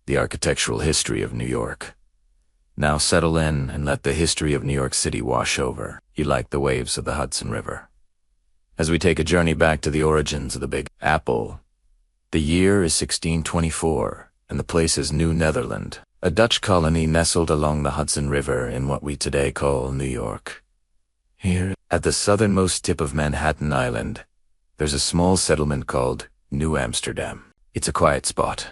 the architectural history of New York. Now settle in and let the history of New York City wash over you like the waves of the Hudson River. As we take a journey back to the origins of the Big Apple, the year is 1624, and the place is New Netherland, a Dutch colony nestled along the Hudson River in what we today call New York. Here, at the southernmost tip of Manhattan Island, there's a small settlement called New Amsterdam. It's a quiet spot,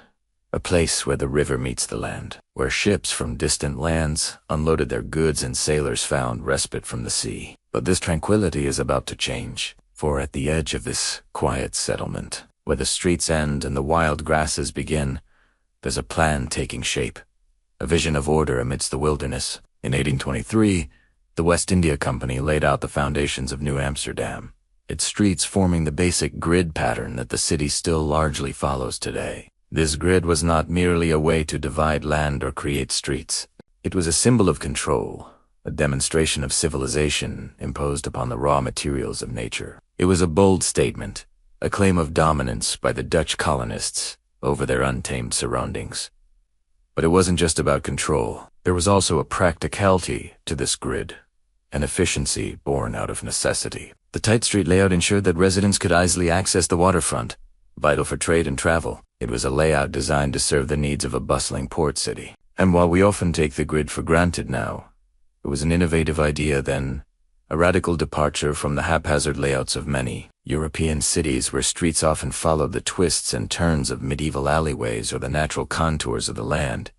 a place where the river meets the land, where ships from distant lands unloaded their goods and sailors found respite from the sea. But this tranquility is about to change, for at the edge of this quiet settlement, where the streets end and the wild grasses begin, there's a plan taking shape, a vision of order amidst the wilderness. In 1823, the West India Company laid out the foundations of New Amsterdam, its streets forming the basic grid pattern that the city still largely follows today. This grid was not merely a way to divide land or create streets. It was a symbol of control, a demonstration of civilization imposed upon the raw materials of nature. It was a bold statement, a claim of dominance by the Dutch colonists over their untamed surroundings. But it wasn't just about control. There was also a practicality to this grid, an efficiency born out of necessity. The tight street layout ensured that residents could easily access the waterfront, vital for trade and travel. It was a layout designed to serve the needs of a bustling port city. And while we often take the grid for granted now, it was an innovative idea then, a radical departure from the haphazard layouts of many European cities where streets often followed the twists and turns of medieval alleyways or the natural contours of the land.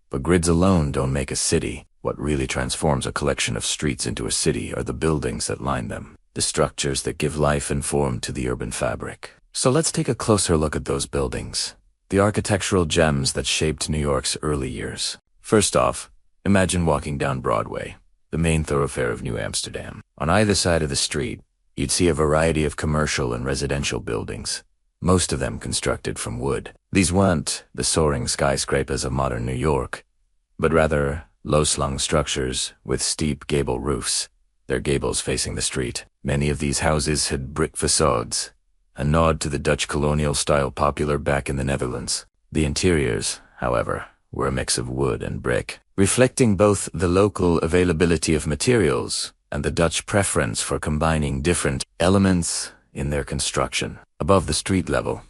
But grids alone don't make a city. What really transforms a collection of streets into a city are the buildings that line them, the structures that give life and form to the urban fabric. So let's take a closer look at those buildings, the architectural gems that shaped New York's early years. First off, imagine walking down Broadway, the main thoroughfare of New Amsterdam. On either side of the street, you'd see a variety of commercial and residential buildings, most of them constructed from wood. These weren't the soaring skyscrapers of modern New York, but rather low-slung structures with steep gable roofs, their gables facing the street. Many of these houses had brick facades, a nod to the Dutch colonial style popular back in the Netherlands. The interiors, however, were a mix of wood and brick, reflecting both the local availability of materials and the Dutch preference for combining different elements in their construction. Above the street level,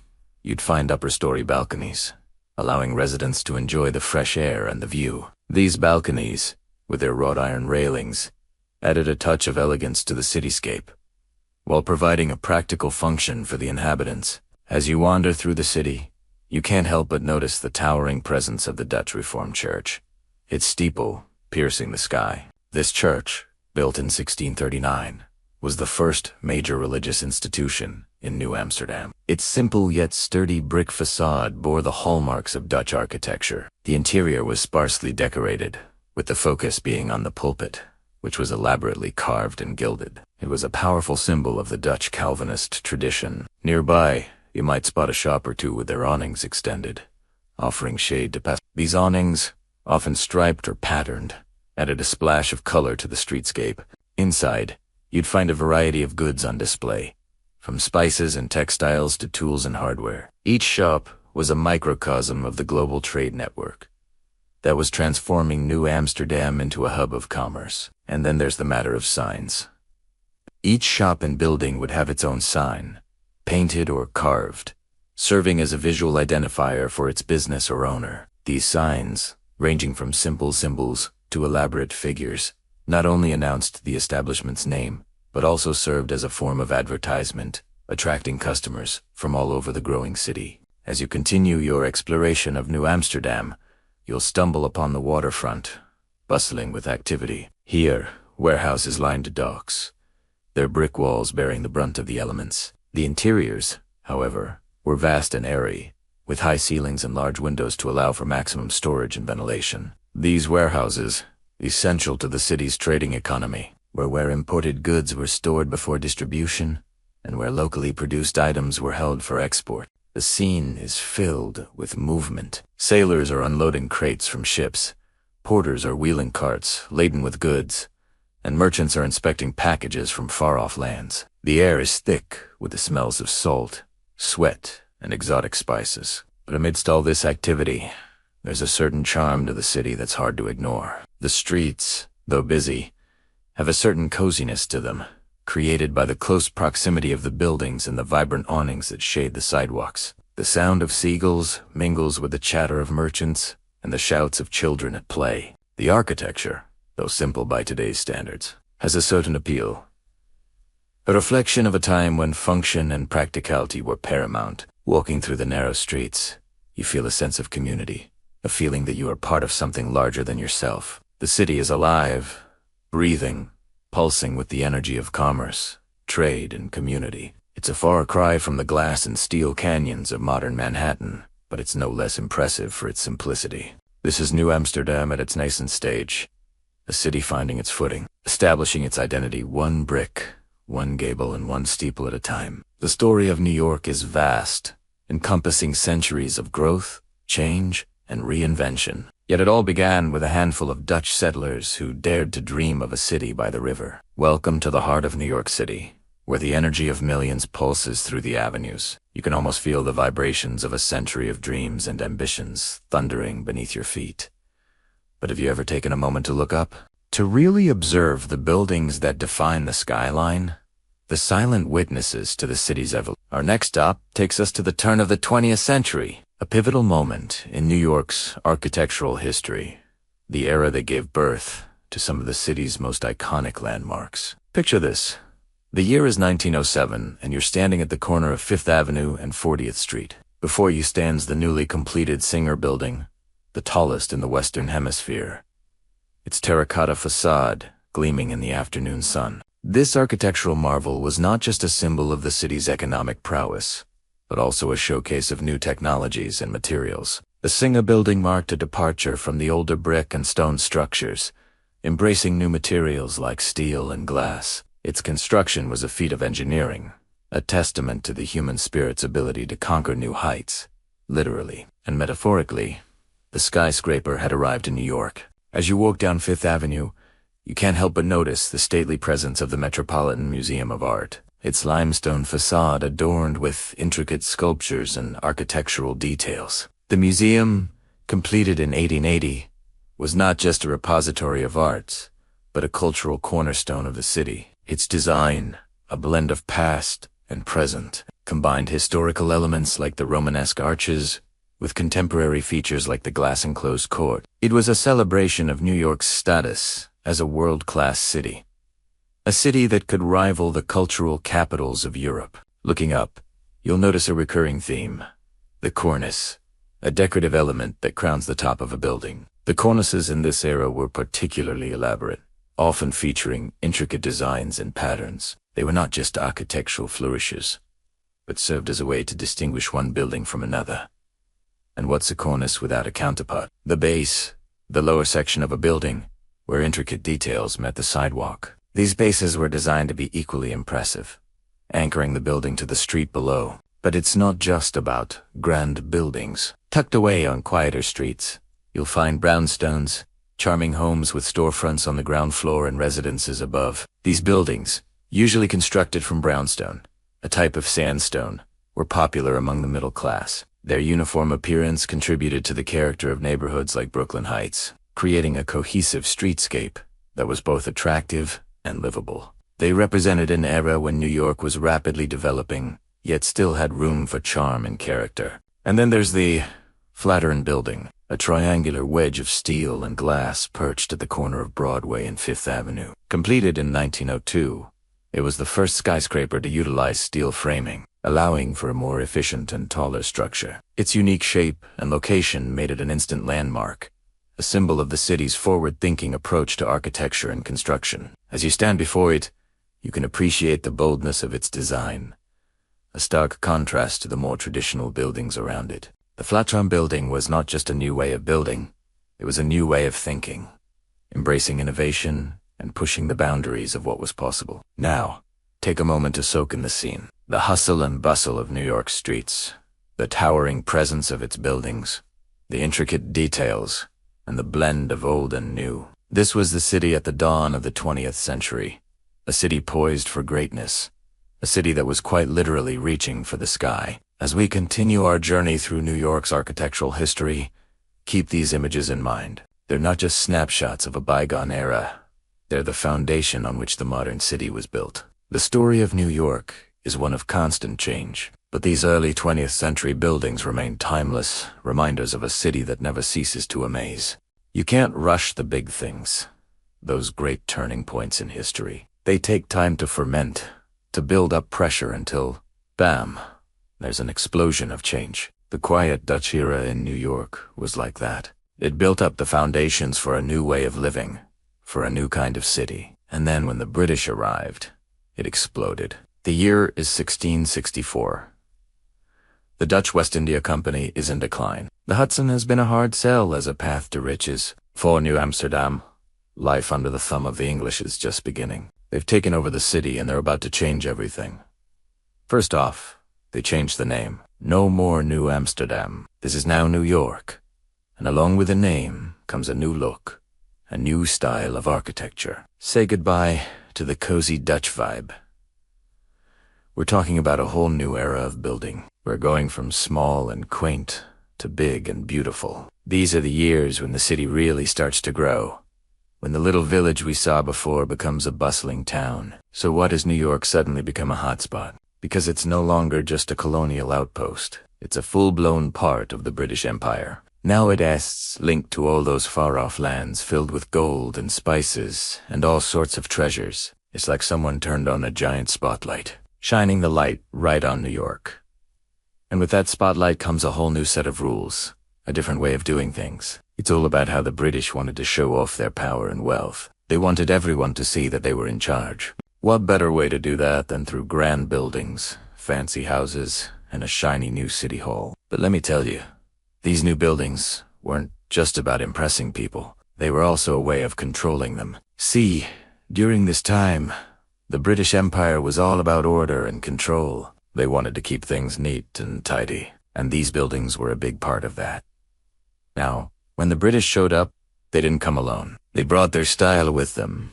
you'd find upper-story balconies, allowing residents to enjoy the fresh air and the view. These balconies, with their wrought iron railings, added a touch of elegance to the cityscape, while providing a practical function for the inhabitants. As you wander through the city, you can't help but notice the towering presence of the Dutch Reformed Church, its steeple piercing the sky. This church, built in 1639, was the first major religious institution in New Amsterdam. Its simple yet sturdy brick facade bore the hallmarks of Dutch architecture. The interior was sparsely decorated, with the focus being on the pulpit, which was elaborately carved and gilded. It was a powerful symbol of the Dutch Calvinist tradition. Nearby, you might spot a shop or two with their awnings extended, offering shade to pass. These awnings, often striped or patterned, added a splash of color to the streetscape. Inside, you'd find a variety of goods on display, from spices and textiles to tools and hardware. Each shop was a microcosm of the global trade network that was transforming New Amsterdam into a hub of commerce. And then there's the matter of signs. Each shop and building would have its own sign, painted or carved, serving as a visual identifier for its business or owner. These signs, ranging from simple symbols to elaborate figures, not only announced the establishment's name, but also served as a form of advertisement, attracting customers from all over the growing city. As you continue your exploration of New Amsterdam, you'll stumble upon the waterfront, bustling with activity. Here, warehouses lined the docks, their brick walls bearing the brunt of the elements. The interiors, however, were vast and airy, with high ceilings and large windows to allow for maximum storage and ventilation. These warehouses, essential to the city's trading economy, were where imported goods were stored before distribution and where locally produced items were held for export. The scene is filled with movement. Sailors are unloading crates from ships, porters are wheeling carts laden with goods, and merchants are inspecting packages from far-off lands. The air is thick with the smells of salt, sweat, and exotic spices. But amidst all this activity, There's a certain charm to the city that's hard to ignore. The streets, though busy, have a certain coziness to them, created by the close proximity of the buildings and the vibrant awnings that shade the sidewalks. The sound of seagulls mingles with the chatter of merchants and the shouts of children at play. The architecture, though simple by today's standards, has a certain appeal. A reflection of a time when function and practicality were paramount. Walking through the narrow streets, you feel a sense of community, a feeling that you are part of something larger than yourself. The city is alive, breathing, pulsing with the energy of commerce, trade, and community. It's a far cry from the glass and steel canyons of modern Manhattan, but it's no less impressive for its simplicity. This is New Amsterdam at its nascent stage, a city finding its footing, establishing its identity one brick, one gable, and one steeple at a time. The story of New York is vast, encompassing centuries of growth, change, and reinvention. Yet it all began with a handful of Dutch settlers who dared to dream of a city by the river. Welcome to the heart of New York City, where the energy of millions pulses through the avenues. You can almost feel the vibrations of a century of dreams and ambitions thundering beneath your feet. But have you ever taken a moment to look up? To really observe the buildings that define the skyline? The silent witnesses to the city's evolution. Our next stop takes us to the turn of the 20th century, a pivotal moment in New York's architectural history, the era that gave birth to some of the city's most iconic landmarks. Picture this. The year is 1907, and you're standing at the corner of 5th Avenue and 40th Street. Before you stands the newly completed Singer Building, the tallest in the Western Hemisphere, its terracotta facade gleaming in the afternoon sun. This architectural marvel was not just a symbol of the city's economic prowess, but also a showcase of new technologies and materials. The Singer Building marked a departure from the older brick and stone structures, embracing new materials like steel and glass. Its construction was a feat of engineering, a testament to the human spirit's ability to conquer new heights. Literally and metaphorically, the skyscraper had arrived in New York. As you walk down 5th Avenue, you can't help but notice the stately presence of the Metropolitan Museum of Art, its limestone facade adorned with intricate sculptures and architectural details. The museum, completed in 1880, was not just a repository of arts, but a cultural cornerstone of the city. Its design, a blend of past and present, combined historical elements like the Romanesque arches with contemporary features like the glass-enclosed court. It was a celebration of New York's status as a world-class city, a city that could rival the cultural capitals of Europe. Looking up, you'll notice a recurring theme: the cornice, a decorative element that crowns the top of a building. The cornices in this era were particularly elaborate, often featuring intricate designs and patterns. They were not just architectural flourishes, but served as a way to distinguish one building from another. And what's a cornice without a counterpart? The base, the lower section of a building, where intricate details met the sidewalk. These bases were designed to be equally impressive, anchoring the building to the street below. But it's not just about grand buildings. Tucked away on quieter streets, you'll find brownstones, charming homes with storefronts on the ground floor and residences above. These buildings, usually constructed from brownstone, a type of sandstone, were popular among the middle class. Their uniform appearance contributed to the character of neighborhoods like Brooklyn Heights, creating a cohesive streetscape that was both attractive and livable. They represented an era when New York was rapidly developing, yet still had room for charm and character. And then there's the Flatiron Building, a triangular wedge of steel and glass perched at the corner of Broadway and 5th Avenue. Completed in 1902, it was the first skyscraper to utilize steel framing, allowing for a more efficient and taller structure. Its unique shape and location made it an instant landmark, a symbol of the city's forward-thinking approach to architecture and construction. As you stand before it, you can appreciate the boldness of its design, a stark contrast to the more traditional buildings around it. The Flatiron Building was not just a new way of building, it was a new way of thinking, embracing innovation and pushing the boundaries of what was possible. Now, take a moment to soak in the scene. The hustle and bustle of New York streets, the towering presence of its buildings, the intricate details, and the blend of old and new. This was the city at the dawn of the 20th century, a city poised for greatness, a city that was quite literally reaching for the sky. As we continue our journey through New York's architectural history, Keep these images in mind. They're not just snapshots of a bygone era. They're the foundation on which the modern city was built. The story of New York is one of constant change, but these early 20th century buildings remain timeless reminders of a city that never ceases to amaze. You can't rush the big things, those great turning points in history. They take time to ferment, to build up pressure until, bam, there's an explosion of change. The quiet Dutch era in New York was like that. It built up the foundations for a new way of living, for a new kind of city. And then when the British arrived, it exploded. The year is 1664. The Dutch West India Company is in decline. The Hudson has been a hard sell as a path to riches. For New Amsterdam, life under the thumb of the English is just beginning. They've taken over the city and they're about to change everything. First off, they changed the name. No more New Amsterdam. This is now New York. And along with the name comes a new look, a new style of architecture. Say goodbye to the cozy Dutch vibe. We're talking about a whole new era of building. We're going from small and quaint to big and beautiful. These are the years when the city really starts to grow, when the little village we saw before becomes a bustling town. So what has New York suddenly become a hotspot? Because it's no longer just a colonial outpost. It's a full-blown part of the British Empire. Now it's linked to all those far-off lands filled with gold and spices and all sorts of treasures. It's like someone turned on a giant spotlight, shining the light right on New York. And with that spotlight comes a whole new set of rules, a different way of doing things. It's all about how the British wanted to show off their power and wealth. They wanted everyone to see that they were in charge. What better way to do that than through grand buildings, fancy houses, and a shiny new city hall? But let me tell you, these new buildings weren't just about impressing people. They were also a way of controlling them. See, during this time, the British Empire was all about order and control. They wanted to keep things neat and tidy, and these buildings were a big part of that. Now, when the British showed up, they didn't come alone. They brought their style with them,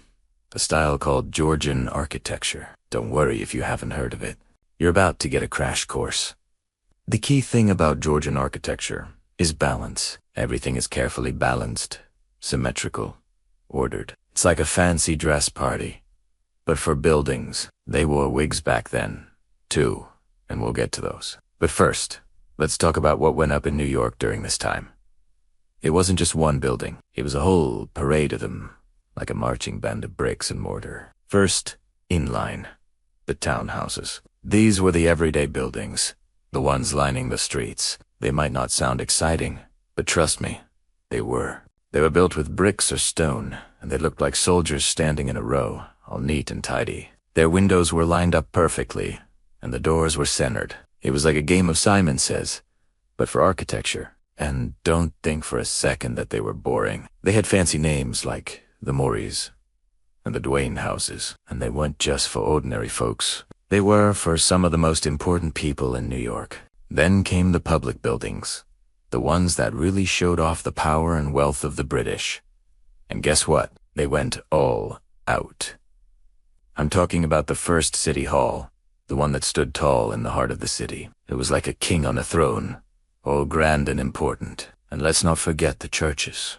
a style called Georgian architecture. Don't worry if you haven't heard of it. You're about to get a crash course. The key thing about Georgian architecture is balance. Everything is carefully balanced, symmetrical, ordered. It's like a fancy dress party. But for buildings, they wore wigs back then, too, and we'll get to those. But first, let's talk about what went up in New York during this time. It wasn't just one building. It was a whole parade of them, like a marching band of bricks and mortar. First, inline, the townhouses. These were the everyday buildings, the ones lining the streets. They might not sound exciting, but trust me, they were. They were built with bricks or stone, and they looked like soldiers standing in a row, all neat and tidy. Their windows were lined up perfectly, and the doors were centered. It was like a game of Simon Says, but for architecture. And don't think for a second that they were boring. They had fancy names like the Morys and the Duane houses, and they weren't just for ordinary folks. They were for some of the most important people in New York. Then came the public buildings, the ones that really showed off the power and wealth of the British. And guess what? They went all out. I'm talking about the first City Hall, the one that stood tall in the heart of the city. It was like a king on a throne, all grand and important. And let's not forget the churches.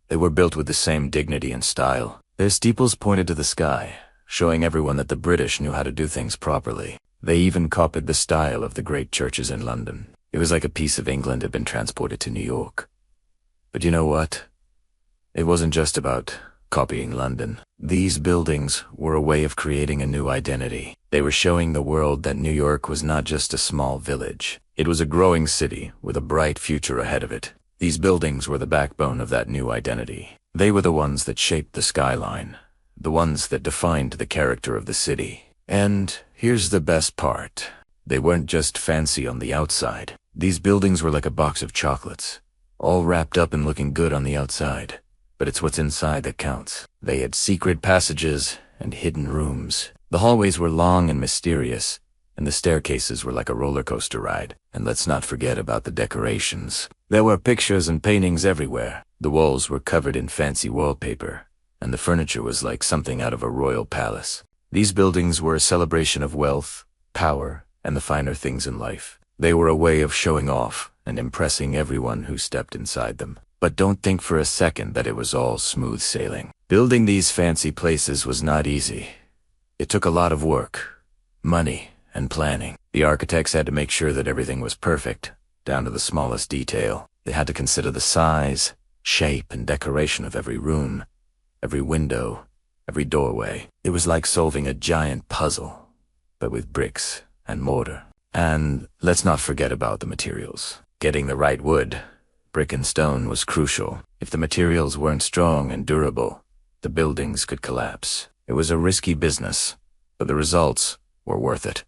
They were built with the same dignity and style. Their steeples pointed to the sky, showing everyone that the British knew how to do things properly. They even copied the style of the great churches in London. It was like a piece of England had been transported to New York. But you know what? It wasn't just about copying London. These buildings were a way of creating a new identity. They were showing the world that New York was not just a small village. It was a growing city with a bright future ahead of it. These buildings were the backbone of that new identity. They were the ones that shaped the skyline, the ones that defined the character of the city. And here's the best part. They weren't just fancy on the outside. These buildings were like a box of chocolates, all wrapped up and looking good on the outside. But it's what's inside that counts. They had secret passages and hidden rooms. The hallways were long and mysterious, and the staircases were like a roller coaster ride. And let's not forget about the decorations. There were pictures and paintings everywhere. The walls were covered in fancy wallpaper, and the furniture was like something out of a royal palace. These buildings were a celebration of wealth, power, and the finer things in life. They were a way of showing off and impressing everyone who stepped inside them. But don't think for a second that it was all smooth sailing. Building these fancy places was not easy. It took a lot of work, money, and planning. The architects had to make sure that everything was perfect, down to the smallest detail. They had to consider the size, shape, and decoration of every room, every window, every doorway. It was like solving a giant puzzle, but with bricks and mortar. And let's not forget about the materials. Getting the right wood, brick and stone, was crucial. If the materials weren't strong and durable, the buildings could collapse. It was a risky business, but the results were worth it.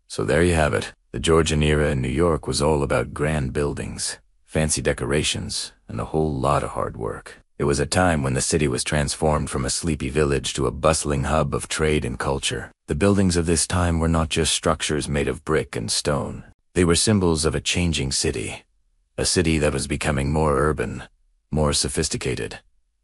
So there you have it. The Georgian era in New York was all about grand buildings, fancy decorations, and a whole lot of hard work. It was a time when the city was transformed from a sleepy village to a bustling hub of trade and culture. The buildings of this time were not just structures made of brick and stone. They were symbols of a changing city, a city that was becoming more urban, more sophisticated,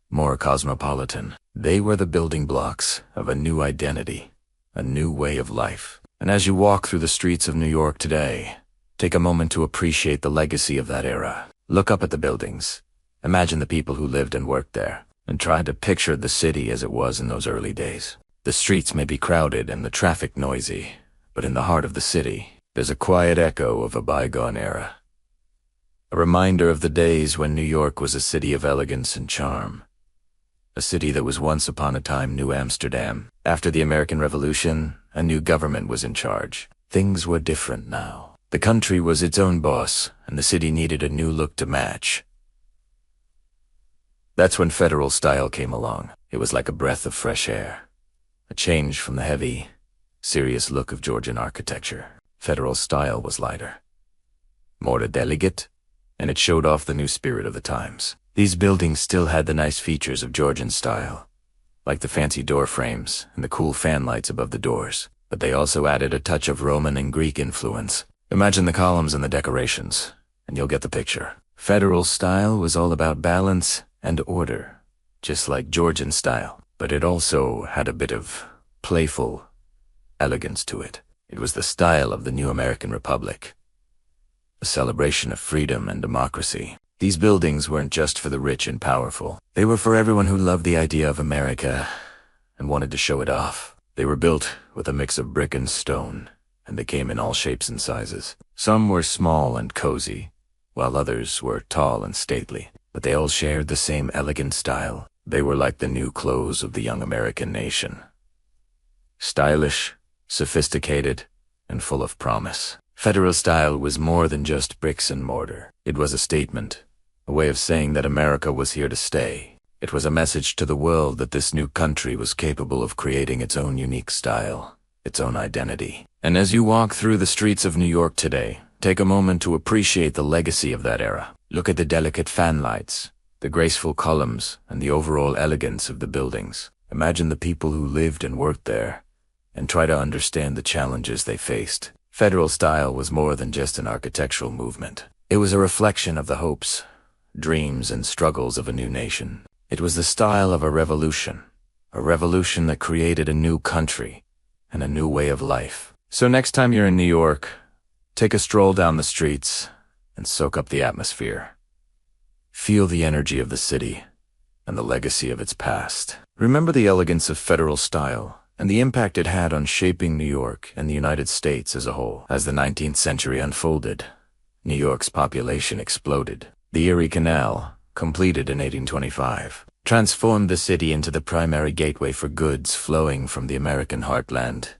more cosmopolitan. They were the building blocks of a new identity, a new way of life. And as you walk through the streets of New York today, take a moment to appreciate the legacy of that era. Look up at the buildings. Imagine the people who lived and worked there, and try to picture the city as it was in those early days. The streets may be crowded and the traffic noisy, but in the heart of the city, there's a quiet echo of a bygone era. A reminder of the days when New York was a city of elegance and charm. A city that was once upon a time New Amsterdam. After the American Revolution, a new government was in charge. Things were different now. The country was its own boss, and the city needed a new look to match. That's when federal style came along. It was like a breath of fresh air. A change from the heavy, serious look of Georgian architecture. Federal style was lighter, more delicate, and it showed off the new spirit of the times. These buildings still had the nice features of Georgian style, like the fancy door frames and the cool fan lights above the doors, but they also added a touch of Roman and Greek influence. Imagine the columns and the decorations, and you'll get the picture. Federal style was all about balance and order, just like Georgian style, but it also had a bit of playful elegance to it. It was the style of the new American Republic, a celebration of freedom and democracy. These buildings weren't just for the rich and powerful. They were for everyone who loved the idea of America and wanted to show it off. They were built with a mix of brick and stone, and they came in all shapes and sizes. Some were small and cozy, while others were tall and stately, but they all shared the same elegant style. They were like the new clothes of the young American nation. Stylish, sophisticated, and full of promise. Federal style was more than just bricks and mortar. It was a statement, a way of saying that America was here to stay. It was a message to the world that this new country was capable of creating its own unique style, its own identity. And as you walk through the streets of New York today, take a moment to appreciate the legacy of that era. Look at the delicate fan lights, the graceful columns, and the overall elegance of the buildings. Imagine the people who lived and worked there, and try to understand the challenges they faced. Federal style was more than just an architectural movement. It was a reflection of the hopes, dreams, and struggles of a new nation. It was the style of a revolution that created a new country and a new way of life. So next time you're in New York, take a stroll down the streets and soak up the atmosphere. Feel the energy of the city and the legacy of its past. Remember the elegance of federal style and the impact it had on shaping New York and the United States as a whole. As the 19th century unfolded, New York's population exploded. The Erie Canal, completed in 1825, transformed the city into the primary gateway for goods flowing from the American heartland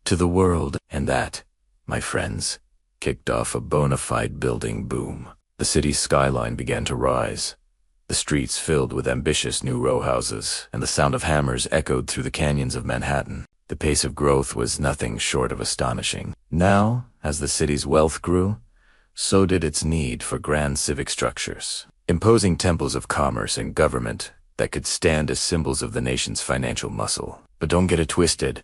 to the world. And that, my friends, kicked off a bona fide building boom. The city's skyline began to rise. The streets filled with ambitious new row houses, and the sound of hammers echoed through the canyons of Manhattan. The pace of growth was nothing short of astonishing. Now, as the city's wealth grew, so did its need for grand civic structures, imposing temples of commerce and government that could stand as symbols of the nation's financial muscle. But don't get it twisted.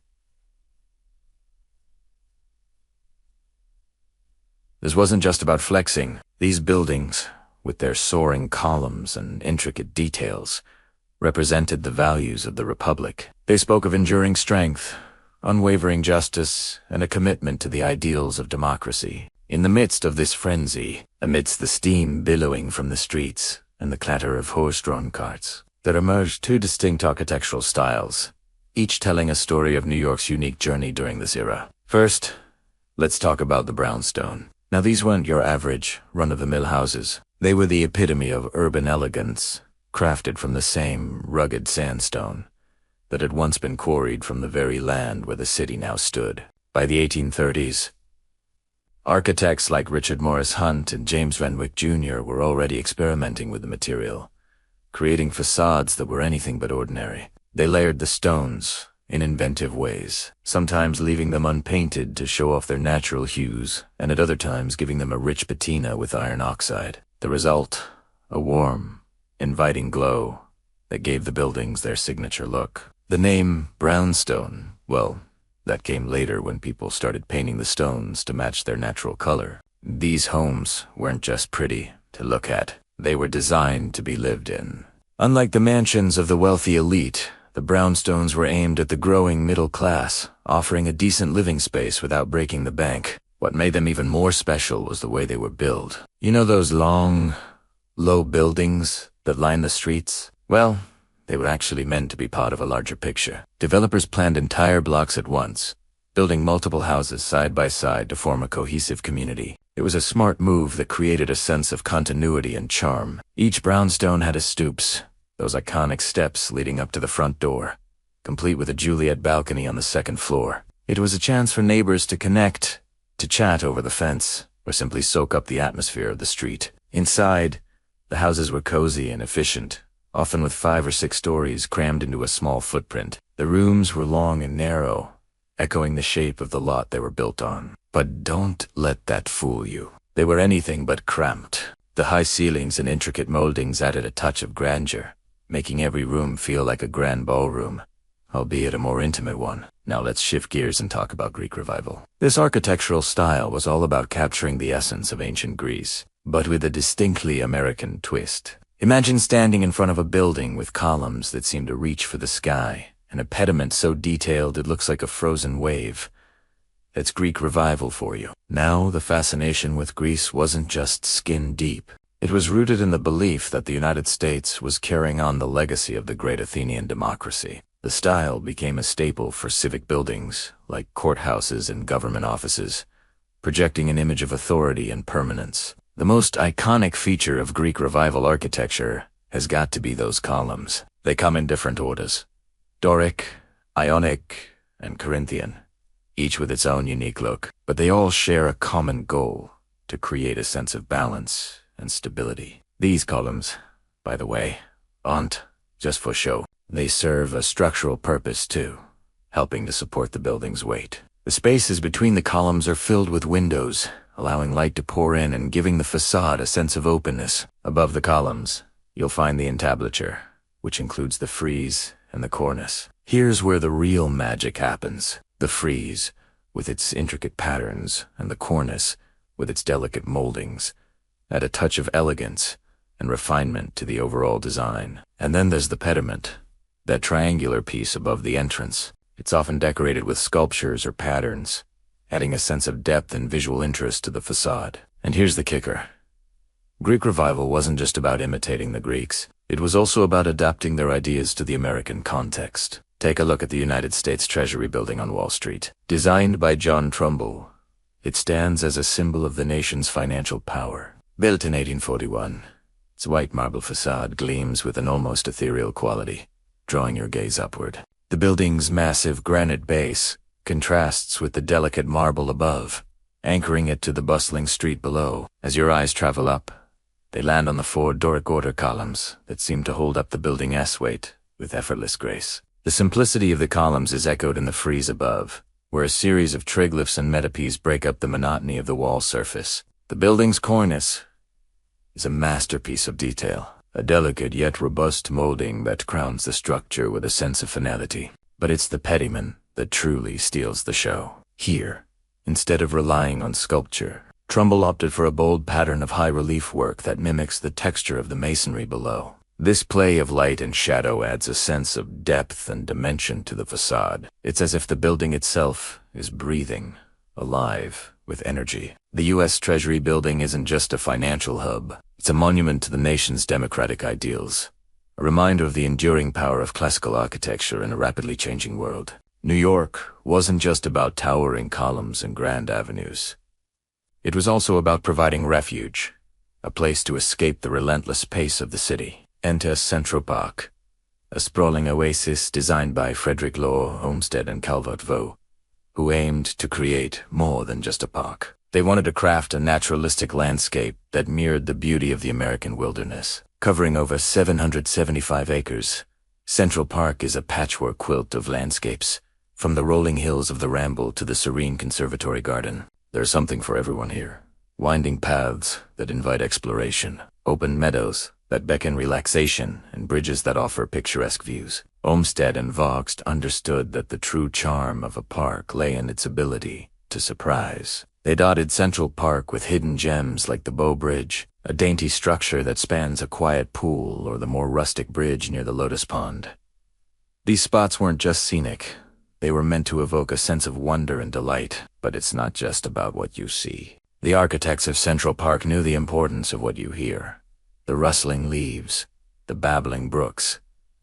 This wasn't just about flexing. These buildings, with their soaring columns and intricate details, represented the values of the Republic. They spoke of enduring strength, unwavering justice, and a commitment to the ideals of democracy. In the midst of this frenzy, amidst the steam billowing from the streets and the clatter of horse-drawn carts, there emerged two distinct architectural styles, each telling a story of New York's unique journey during this era. First, let's talk about the brownstone. Now, these weren't your average, run-of-the-mill houses. They were the epitome of urban elegance, crafted from the same rugged sandstone that had once been quarried from the very land where the city now stood. By the 1830s, architects like Richard Morris Hunt and James Van Wyck Jr. were already experimenting with the material, creating facades that were anything but ordinary. They layered the stones in inventive ways, sometimes leaving them unpainted to show off their natural hues, and at other times giving them a rich patina with iron oxide. The result, a warm, inviting glow that gave the buildings their signature look. The name brownstone, well, that came later when people started painting the stones to match their natural color. These homes weren't just pretty to look at, they were designed to be lived in. Unlike the mansions of the wealthy elite, the brownstones were aimed at the growing middle class, offering a decent living space without breaking the bank. What made them even more special was the way they were built. You know those long, low buildings that line the streets? Well, they were actually meant to be part of a larger picture. Developers planned entire blocks at once, building multiple houses side by side to form a cohesive community. It was a smart move that created a sense of continuity and charm. Each brownstone had a stoops, those iconic steps leading up to the front door, complete with a Juliet balcony on the second floor. It was a chance for neighbors to connect, to chat over the fence, or simply soak up the atmosphere of the street. Inside, the houses were cozy and efficient, often with 5 or 6 stories crammed into a small footprint. The rooms were long and narrow, echoing the shape of the lot they were built on. But don't let that fool you. They were anything but cramped. The high ceilings and intricate moldings added a touch of grandeur, making every room feel like a grand ballroom, albeit a more intimate one. Now let's shift gears and talk about Greek Revival. This architectural style was all about capturing the essence of ancient Greece, but with a distinctly American twist. Imagine standing in front of a building with columns that seem to reach for the sky, and a pediment so detailed it looks like a frozen wave. That's Greek Revival for you. Now, the fascination with Greece wasn't just skin deep. It was rooted in the belief that the United States was carrying on the legacy of the great Athenian democracy. The style became a staple for civic buildings, like courthouses and government offices, projecting an image of authority and permanence. The most iconic feature of Greek Revival architecture has got to be those columns. They come in different orders: Doric, Ionic, and Corinthian, each with its own unique look. But they all share a common goal: to create a sense of balance and stability. These columns, by the way, aren't just for show. They serve a structural purpose too, helping to support the building's weight. The spaces between the columns are filled with windows, allowing light to pour in and giving the facade a sense of openness. Above the columns, you'll find the entablature, which includes the frieze and the cornice. Here's where the real magic happens. The frieze, with its intricate patterns, and the cornice, with its delicate moldings, add a touch of elegance and refinement to the overall design. And then there's the pediment, that triangular piece above the entrance. It's often decorated with sculptures or patterns, adding a sense of depth and visual interest to the facade. And here's the kicker. Greek Revival wasn't just about imitating the Greeks. It was also about adapting their ideas to the American context. Take a look at the United States Treasury Building on Wall Street. Designed by John Trumbull, it stands as a symbol of the nation's financial power. Built in 1841, its white marble facade gleams with an almost ethereal quality, drawing your gaze upward. The building's massive granite base contrasts with the delicate marble above, anchoring it to the bustling street below. As your eyes travel up, they land on the 4 Doric order columns that seem to hold up the building S-weight with effortless grace. The simplicity of the columns is echoed in the frieze above, where a series of triglyphs and metopes break up the monotony of the wall surface. The building's cornice is a masterpiece of detail, a delicate yet robust molding that crowns the structure with a sense of finality. But it's the pediment that truly steals the show. Here, instead of relying on sculpture, Trumbull opted for a bold pattern of high-relief work that mimics the texture of the masonry below. This play of light and shadow adds a sense of depth and dimension to the facade. It's as if the building itself is breathing, alive, with energy. The U.S. Treasury Building isn't just a financial hub. It's a monument to the nation's democratic ideals, a reminder of the enduring power of classical architecture in a rapidly changing world. New York wasn't just about towering columns and grand avenues. It was also about providing refuge, a place to escape the relentless pace of the city. Enter Central Park, a sprawling oasis designed by Frederick Law Olmsted and Calvert Vaux, who aimed to create more than just a park. They wanted to craft a naturalistic landscape that mirrored the beauty of the American wilderness. Covering over 775 acres, Central Park is a patchwork quilt of landscapes, from the rolling hills of the Ramble to the serene conservatory garden. There's something for everyone here. Winding paths that invite exploration, open meadows that beckon relaxation, and bridges that offer picturesque views. Olmsted and Vaux understood that the true charm of a park lay in its ability to surprise. They dotted Central Park with hidden gems like the Bow Bridge, a dainty structure that spans a quiet pool, or the more rustic bridge near the Lotus Pond. These spots weren't just scenic. They were meant to evoke a sense of wonder and delight, but it's not just about what you see. The architects of Central Park knew the importance of what you hear. The rustling leaves, the babbling brooks,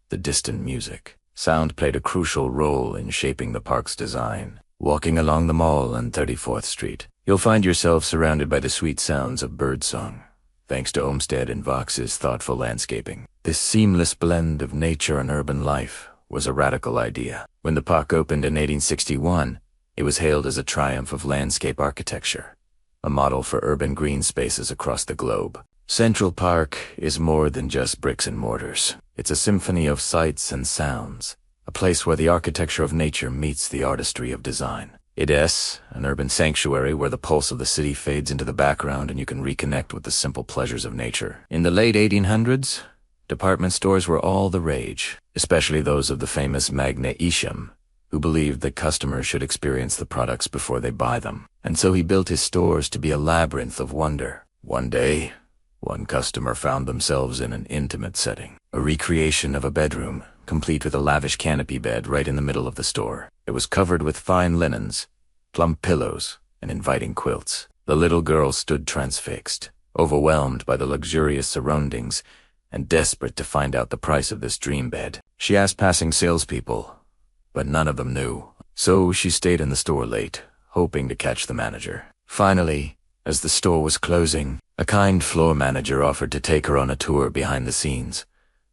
the distant music. Sound played a crucial role in shaping the park's design. Walking along the Mall and 34th Street, you'll find yourself surrounded by the sweet sounds of birdsong, thanks to Olmsted and Vaux's thoughtful landscaping. This seamless blend of nature and urban life was a radical idea. When the park opened in 1861, it was hailed as a triumph of landscape architecture, a model for urban green spaces across the globe. Central Park is more than just bricks and mortars. It's a symphony of sights and sounds, a place where the architecture of nature meets the artistry of design. It is an urban sanctuary where the pulse of the city fades into the background and you can reconnect with the simple pleasures of nature. In the late 1800s, department stores were all the rage, especially those of the famous magnate Isham, who believed that customers should experience the products before they buy them. And so he built his stores to be a labyrinth of wonder. One day, one customer found themselves in an intimate setting, a recreation of a bedroom, complete with a lavish canopy bed right in the middle of the store. It was covered with fine linens, plump pillows, and inviting quilts. The little girl stood transfixed, overwhelmed by the luxurious surroundings, and desperate to find out the price of this dream bed. She asked passing salespeople, but none of them knew. So she stayed in the store late, hoping to catch the manager. Finally, as the store was closing, a kind floor manager offered to take her on a tour behind the scenes,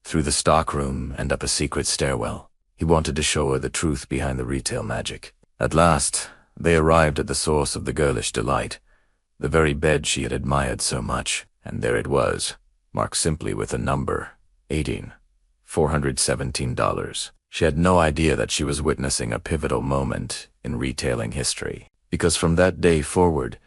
through the stockroom and up a secret stairwell. He wanted to show her the truth behind the retail magic. At last, they arrived at the source of the girlish delight, the very bed she had admired so much, and there it was, marked simply with a number, 18, $417. She had no idea that she was witnessing a pivotal moment in retailing history, because from that day forward,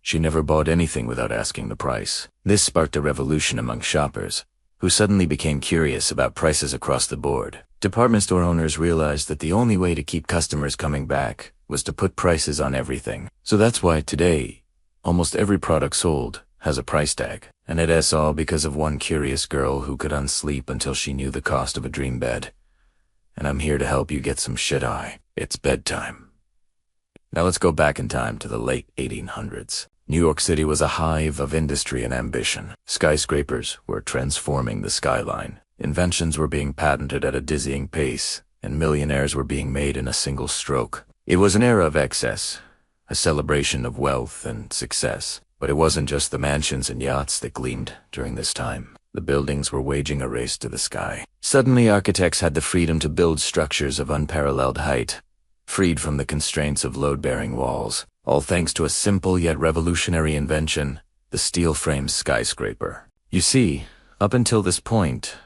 she never bought anything without asking the price. This sparked a revolution among shoppers, who suddenly became curious about prices across the board. Department store owners realized that the only way to keep customers coming back was to put prices on everything. So that's why today, almost every product sold has a price tag. And it is all because of one curious girl who couldn't sleep until she knew the cost of a dream bed. And I'm here to help you get some shit-eye. It's bedtime. Now let's go back in time to the late 1800s. New York City was a hive of industry and ambition. Skyscrapers were transforming the skyline. Inventions were being patented at a dizzying pace, and millionaires were being made in a single stroke. It was an era of excess, a celebration of wealth and success. But it wasn't just the mansions and yachts that gleamed during this time. The buildings were waging a race to the sky. Suddenly, architects had the freedom to build structures of unparalleled height, freed from the constraints of load-bearing walls, all thanks to a simple yet revolutionary invention, the steel-frame skyscraper. You see, up until this point,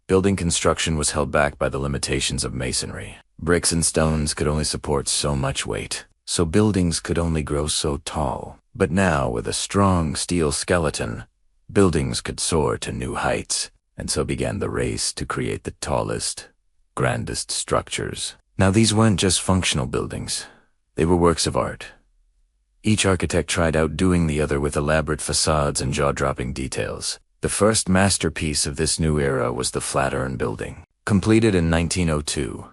building construction was held back by the limitations of masonry. Bricks and stones could only support so much weight, so buildings could only grow so tall. But now, with a strong steel skeleton, buildings could soar to new heights, and so began the race to create the tallest, grandest structures. Now these weren't just functional buildings. They were works of art. Each architect tried outdoing the other with elaborate facades and jaw-dropping details. The first masterpiece of this new era was the Flatiron Building. Completed in 1902,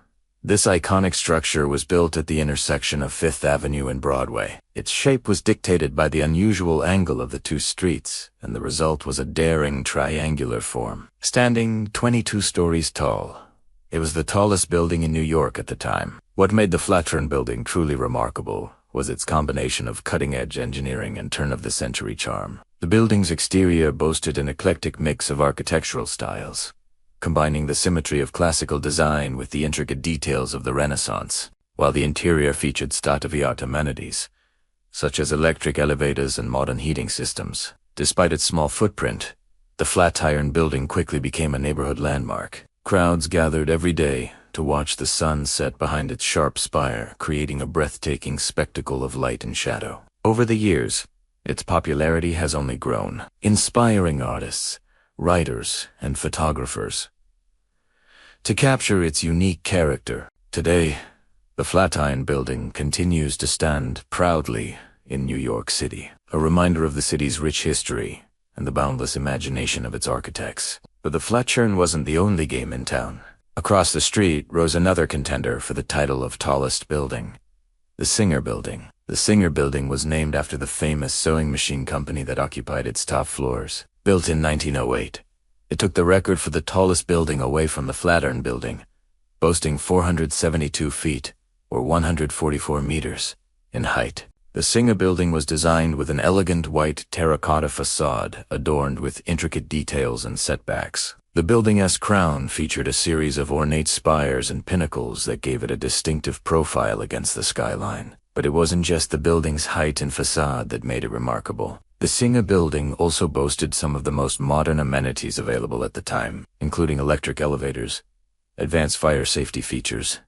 This iconic structure was built at the intersection of Fifth Avenue and Broadway. Its shape was dictated by the unusual angle of the two streets, and the result was a daring triangular form. Standing 22 stories tall, it was the tallest building in New York at the time. What made the Flatiron Building truly remarkable was its combination of cutting-edge engineering and turn-of-the-century charm. The building's exterior boasted an eclectic mix of architectural styles, combining the symmetry of classical design with the intricate details of the Renaissance, while the interior featured state-of-the-art amenities, such as electric elevators and modern heating systems. Despite its small footprint, the Flatiron Building quickly became a neighborhood landmark. Crowds gathered every day to watch the sun set behind its sharp spire, creating a breathtaking spectacle of light and shadow. Over the years, its popularity has only grown, inspiring artists, writers, and photographers to capture its unique character. Today, the Flatiron Building continues to stand proudly in New York City, a reminder of the city's rich history and the boundless imagination of its architects. But the Flatiron wasn't the only game in town. Across the street rose another contender for the title of tallest building, the Singer Building. The Singer Building was named after the famous sewing machine company that occupied its top floors. Built in 1908, it took the record for the tallest building away from the Flatiron Building, boasting 472 feet, or 144 meters, in height. The Singer Building was designed with an elegant white terracotta facade adorned with intricate details and setbacks. The building's crown featured a series of ornate spires and pinnacles that gave it a distinctive profile against the skyline. But it wasn't just the building's height and facade that made it remarkable. The Singer Building also boasted some of the most modern amenities available at the time, including electric elevators, advanced fire safety features,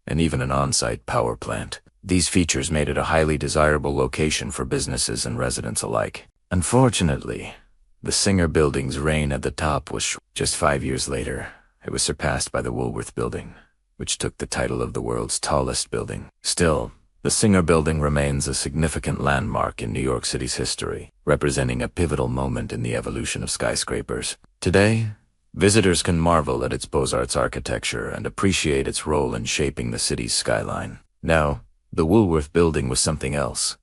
and even an on-site power plant. These features made it a highly desirable location for businesses and residents alike. Unfortunately, the Singer Building's reign at the top was short. Just 5 years later, it was surpassed by the Woolworth Building, which took the title of the world's tallest building. Still, the Singer Building remains a significant landmark in New York City's history, representing a pivotal moment in the evolution of skyscrapers. Today, visitors can marvel at its Beaux-Arts architecture and appreciate its role in shaping the city's skyline. Now, the Woolworth Building was something else,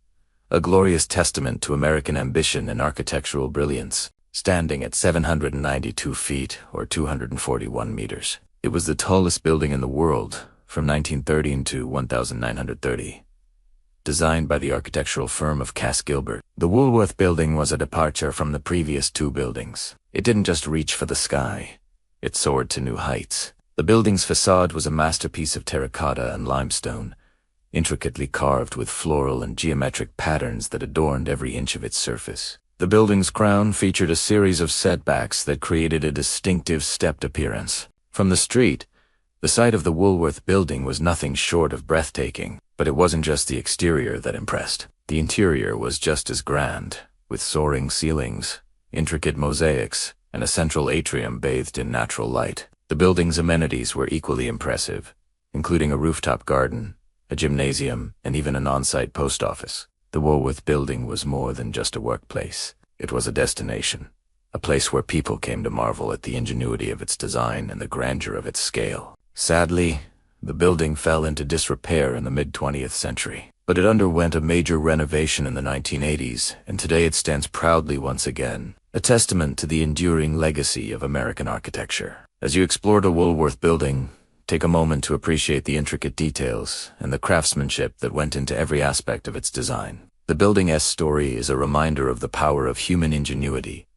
a glorious testament to American ambition and architectural brilliance. Standing at 792 feet, or 241 meters, it was the tallest building in the world from 1913 to 1930. Designed by the architectural firm of Gilded, the Woolworth Building was a departure from the previous two buildings. It didn't just reach for the sky, it soared to new heights. The building's facade was a masterpiece of terracotta and limestone, intricately carved with floral and geometric patterns that adorned every inch of its surface. The building's crown featured a series of setbacks that created a distinctive stepped appearance. From the street, the sight of the Woolworth Building was nothing short of breathtaking. But it wasn't just the exterior that impressed. The interior was just as grand, with soaring ceilings, intricate mosaics, and a central atrium bathed in natural light. The building's amenities were equally impressive, including a rooftop garden, a gymnasium, and even an on-site post office. The Woolworth Building was more than just a workplace. It was a destination, a place where people came to marvel at the ingenuity of its design and the grandeur of its scale. Sadly, the building fell into disrepair in the mid-20th century, but it underwent a major renovation in the 1980s, and today it stands proudly once again, a testament to the enduring legacy of American architecture. As you explore the Woolworth Building, take a moment to appreciate the intricate details and the craftsmanship that went into every aspect of its design. The building's story is a reminder of the power of human ingenuity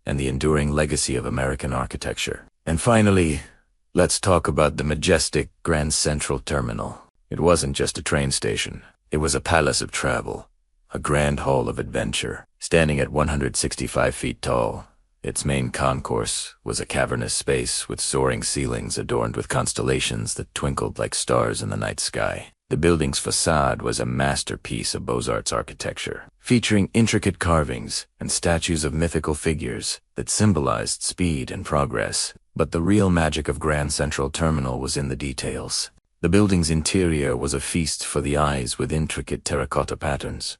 and the enduring legacy of American architecture. And finally, let's talk about the majestic Grand Central Terminal. It wasn't just a train station. It was a palace of travel, a grand hall of adventure. Standing at 165 feet tall, its main concourse was a cavernous space with soaring ceilings adorned with constellations that twinkled like stars in the night sky. The building's facade was a masterpiece of Beaux-Arts architecture, featuring intricate carvings and statues of mythical figures that symbolized speed and progress. But the real magic of Grand Central Terminal was in the details. The building's interior was a feast for the eyes with intricate terracotta patterns,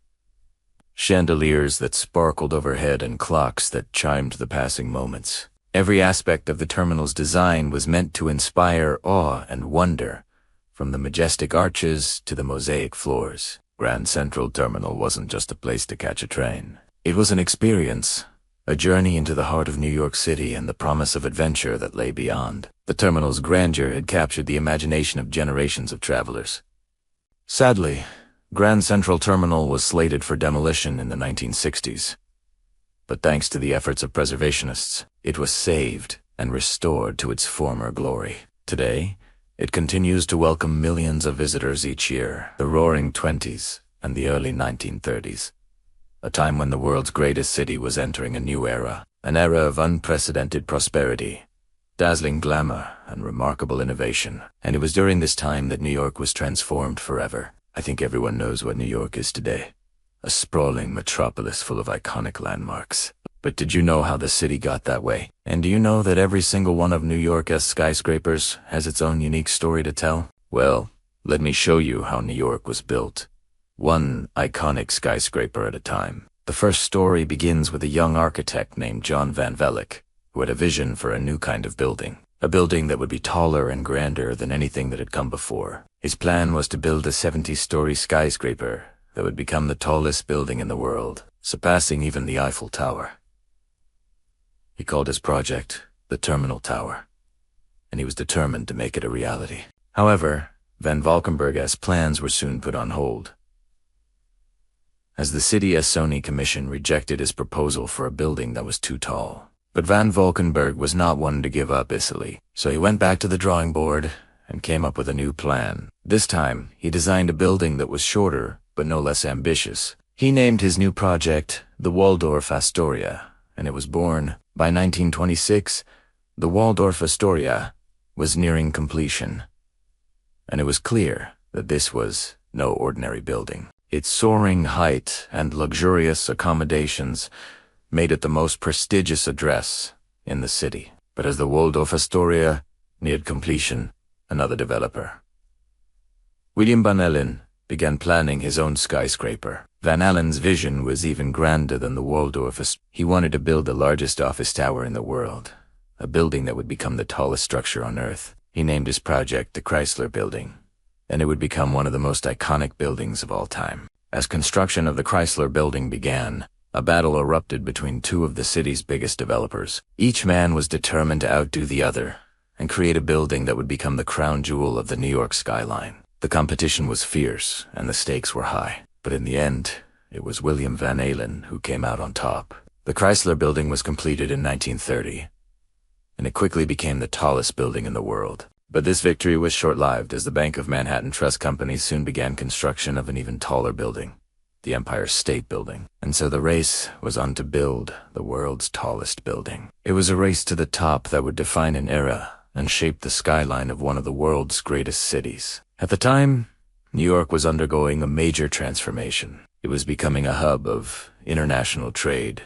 chandeliers that sparkled overhead and clocks that chimed the passing moments. Every aspect of the terminal's design was meant to inspire awe and wonder, From the majestic arches to the mosaic floors, Grand Central Terminal wasn't just a place to catch a train. It was an experience, a journey into the heart of New York City and the promise of adventure that lay beyond. The terminal's grandeur had captured the imagination of generations of travelers. Sadly, Grand Central Terminal was slated for demolition in the 1960s. But thanks to the efforts of preservationists, it was saved and restored to its former glory. Today, it continues to welcome millions of visitors each year, the roaring 20s and the early 1930s. A time when the world's greatest city was entering a new era, an era of unprecedented prosperity, dazzling glamour, and remarkable innovation. And it was during this time that New York was transformed forever. I think everyone knows what New York is today. A sprawling metropolis full of iconic landmarks. But did you know how the city got that way? And do you know that every single one of New York's skyscrapers has its own unique story to tell? Well, let me show you how New York was built. One iconic skyscraper at a time. The first story begins with a young architect named John Van Velick, who had a vision for a new kind of building. A building that would be taller and grander than anything that had come before. His plan was to build a 70-story skyscraper that would become the tallest building in the world, surpassing even the Eiffel Tower. He called his project the Terminal Tower, and he was determined to make it a reality. However, Van Valkenburg's plans were soon put on hold, as the City Sony Commission rejected his proposal for a building that was too tall. But Van Valkenburg was not one to give up easily, so he went back to the drawing board and came up with a new plan. This time, he designed a building that was shorter, but no less ambitious. He named his new project the Waldorf Astoria, and it was born. By 1926, the Waldorf Astoria was nearing completion, and it was clear that this was no ordinary building. Its soaring height and luxurious accommodations made it the most prestigious address in the city. But as the Waldorf Astoria neared completion, another developer, William Van Allen, began planning his own skyscraper. Van Allen's vision was even grander than the Waldorf. He wanted to build the largest office tower in the world, a building that would become the tallest structure on Earth. He named his project the Chrysler Building, and it would become one of the most iconic buildings of all time. As construction of the Chrysler Building began, a battle erupted between two of the city's biggest developers. Each man was determined to outdo the other and create a building that would become the crown jewel of the New York skyline. The competition was fierce and the stakes were high, but in the end, it was William Van Allen who came out on top. The Chrysler Building was completed in 1930, and it quickly became the tallest building in the world. But this victory was short-lived, as the Bank of Manhattan Trust Company soon began construction of an even taller building, the Empire State Building. And so the race was on to build the world's tallest building. It was a race to the top that would define an era and shape the skyline of one of the world's greatest cities. At the time, New York was undergoing a major transformation. It was becoming a hub of international trade,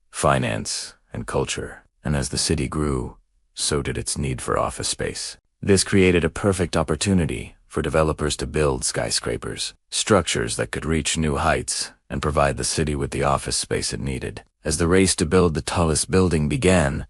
finance, and culture. And as the city grew, so did its need for office space. This created a perfect opportunity for developers to build skyscrapers, structures that could reach new heights and provide the city with the office space it needed. As the race to build the tallest building began,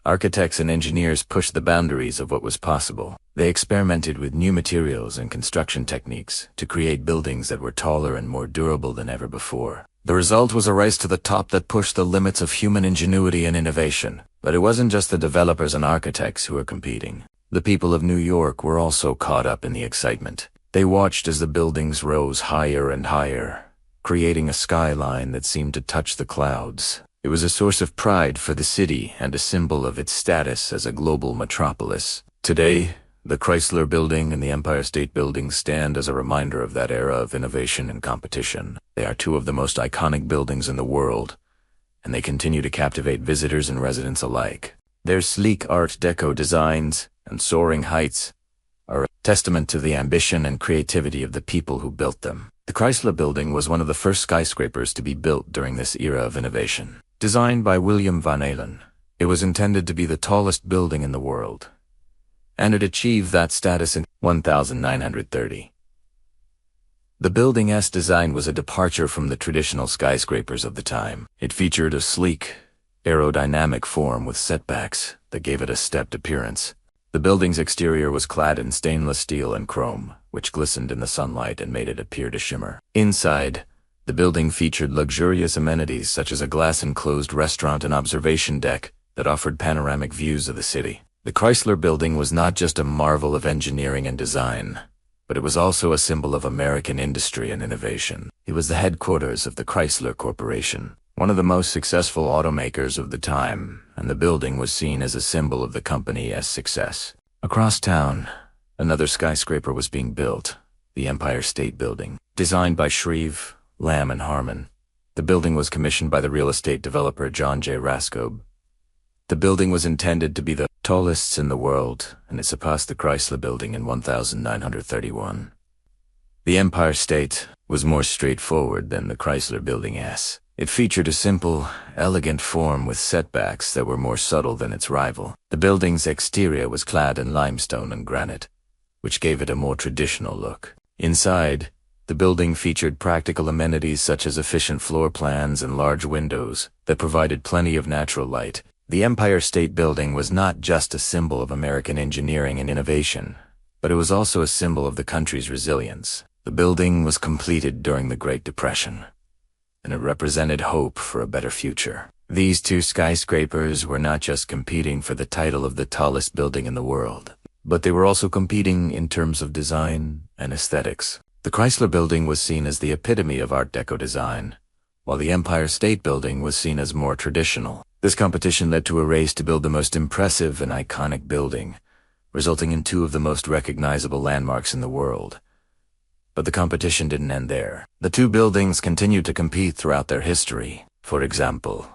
architects and engineers pushed the boundaries of what was possible. They experimented with new materials and construction techniques to create buildings that were taller and more durable than ever before. The result was a race to the top that pushed the limits of human ingenuity and innovation. But it wasn't just the developers and architects who were competing. The people of New York were also caught up in the excitement. They watched as the buildings rose higher and higher, creating a skyline that seemed to touch the clouds. It was a source of pride for the city and a symbol of its status as a global metropolis. Today, the Chrysler Building and the Empire State Building stand as a reminder of that era of innovation and competition. They are two of the most iconic buildings in the world, and they continue to captivate visitors and residents alike. Their sleek Art Deco designs and soaring heights are a testament to the ambition and creativity of the people who built them. The Chrysler Building was one of the first skyscrapers to be built during this era of innovation. Designed by William Van Allen, it was intended to be the tallest building in the world, and it achieved that status in 1930. The building's design was a departure from the traditional skyscrapers of the time. It featured a sleek, aerodynamic form with setbacks that gave it a stepped appearance. The building's exterior was clad in stainless steel and chrome, which glistened in the sunlight and made it appear to shimmer. Inside, the building featured luxurious amenities such as a glass-enclosed restaurant and observation deck that offered panoramic views of the city. The Chrysler Building was not just a marvel of engineering and design, but it was also a symbol of American industry and innovation. It was the headquarters of the Chrysler Corporation, one of the most successful automakers of the time, and the building was seen as a symbol of the company's success. Across town, another skyscraper was being built, the Empire State Building. Designed by Shreve, Lamb and Harmon, the building was commissioned by the real estate developer John J. Raskob. The building was intended to be the tallest in the world, and it surpassed the Chrysler Building in 1931. The Empire State was more straightforward than the Chrysler Building S. It featured a simple, elegant form with setbacks that were more subtle than its rival. The building's exterior was clad in limestone and granite, which gave it a more traditional look. Inside, the building featured practical amenities such as efficient floor plans and large windows that provided plenty of natural light. The Empire State Building was not just a symbol of American engineering and innovation, but it was also a symbol of the country's resilience. The building was completed during the Great Depression, and it represented hope for a better future. These two skyscrapers were not just competing for the title of the tallest building in the world, but they were also competing in terms of design and aesthetics. The Chrysler Building was seen as the epitome of Art Deco design, while the Empire State Building was seen as more traditional. This competition led to a race to build the most impressive and iconic building, resulting in two of the most recognizable landmarks in the world. But the competition didn't end there. The two buildings continued to compete throughout their history. For example,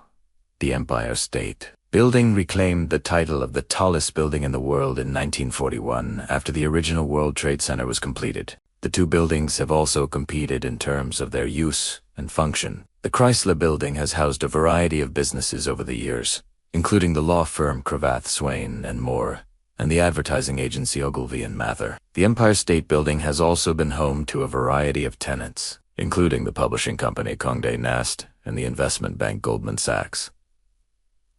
the Empire State Building reclaimed the title of the tallest building in the world in 1941 after the original World Trade Center was completed. The two buildings have also competed in terms of their use and function. The Chrysler Building has housed a variety of businesses over the years, including the law firm Cravath, Swaine and Moore, and the advertising agency Ogilvy and Mather. The Empire State Building has also been home to a variety of tenants, including the publishing company Condé Nast and the investment bank Goldman Sachs.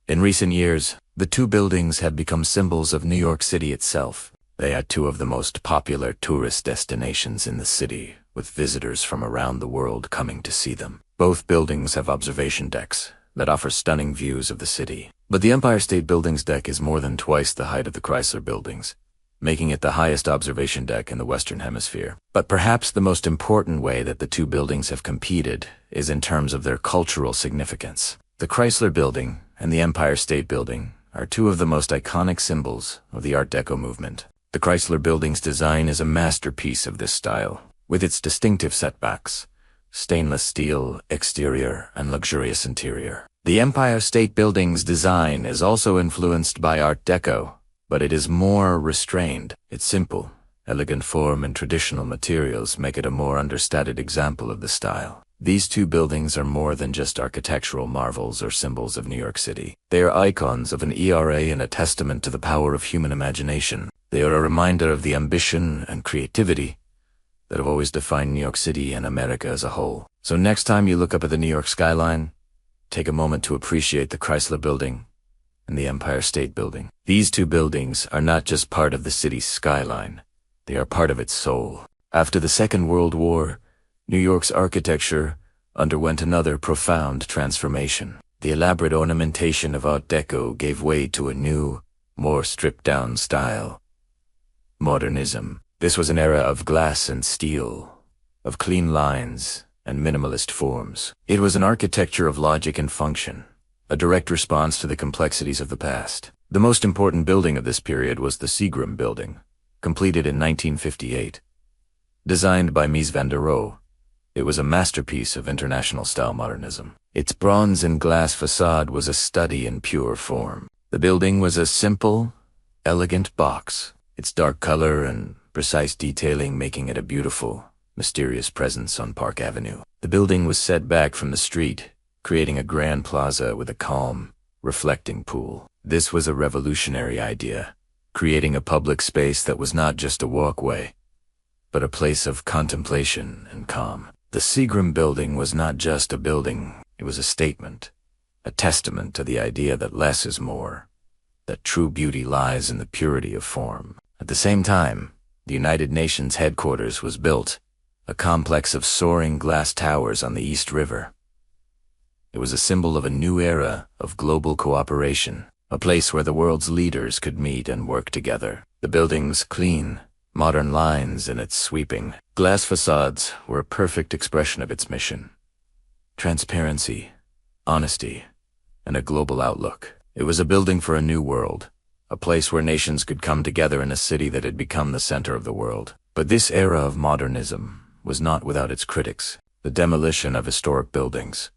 In recent years, the two buildings have become symbols of New York City itself. They are two of the most popular tourist destinations in the city, with visitors from around the world coming to see them. Both buildings have observation decks that offer stunning views of the city. But the Empire State Building's deck is more than twice the height of the Chrysler Building's, making it the highest observation deck in the Western Hemisphere. But perhaps the most important way that the two buildings have competed is in terms of their cultural significance. The Chrysler Building and the Empire State Building are two of the most iconic symbols of the Art Deco movement. The Chrysler Building's design is a masterpiece of this style, with its distinctive setbacks, stainless steel exterior and luxurious interior. The Empire State Building's design is also influenced by Art Deco, but it is more restrained. Its simple, elegant form and traditional materials make it a more understated example of the style. These two buildings are more than just architectural marvels or symbols of New York City. They are icons of an era and a testament to the power of human imagination. They are a reminder of the ambition and creativity that have always defined New York City and America as a whole. So next time you look up at the New York skyline, take a moment to appreciate the Chrysler Building and the Empire State Building. These two buildings are not just part of the city's skyline, they are part of its soul. After the Second World War, New York's architecture underwent another profound transformation. The elaborate ornamentation of Art Deco gave way to a new, more stripped-down style: Modernism. This was an era of glass and steel, of clean lines and minimalist forms. It was an architecture of logic and function, a direct response to the complexities of the past. The most important building of this period was the Seagram Building, completed in 1958. Designed by Mies van der Rohe, it was a masterpiece of international-style modernism. Its bronze and glass facade was a study in pure form. The building was a simple, elegant box, its dark color and precise detailing making it a beautiful, mysterious presence on Park Avenue. The building was set back from the street, creating a grand plaza with a calm, reflecting pool. This was a revolutionary idea, creating a public space that was not just a walkway, but a place of contemplation and calm. The Seagram Building was not just a building, it was a statement, a testament to the idea that less is more, that true beauty lies in the purity of form. At the same time, the United Nations headquarters was built, a complex of soaring glass towers on the East River. It was a symbol of a new era of global cooperation, a place where the world's leaders could meet and work together. The building's clean, modern lines and its sweeping glass facades were a perfect expression of its mission. Transparency, honesty, and a global outlook. It was a building for a new world, a place where nations could come together in a city that had become the center of the world. But this era of modernism was not without its critics. The demolition of historic buildings,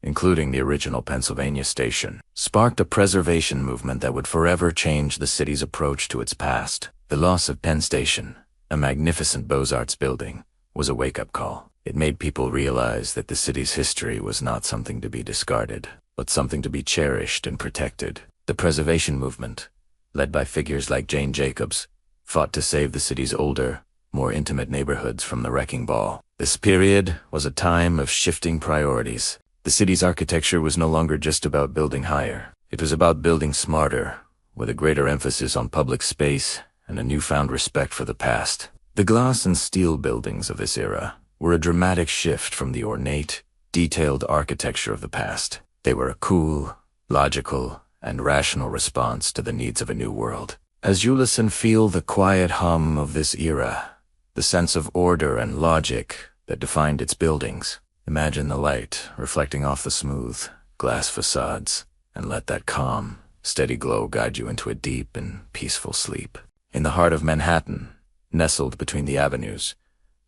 including the original Pennsylvania station, sparked a preservation movement that would forever change the city's approach to its past. The loss of Penn Station, a magnificent Beaux-Arts building, was a wake-up call. It made people realize that the city's history was not something to be discarded, but something to be cherished and protected. The preservation movement, led by figures like Jane Jacobs, fought to save the city's older, more intimate neighborhoods from the wrecking ball. This period was a time of shifting priorities. The city's architecture was no longer just about building higher. It was about building smarter, with a greater emphasis on public space and a newfound respect for the past. The glass and steel buildings of this era were a dramatic shift from the ornate, detailed architecture of the past. They were a cool, logical, and rational response to the needs of a new world. As you listen, feel the quiet hum of this era, the sense of order and logic that defined its buildings. Imagine the light reflecting off the smooth glass facades, and let that calm, steady glow guide you into a deep and peaceful sleep. In the heart of Manhattan, nestled between the avenues,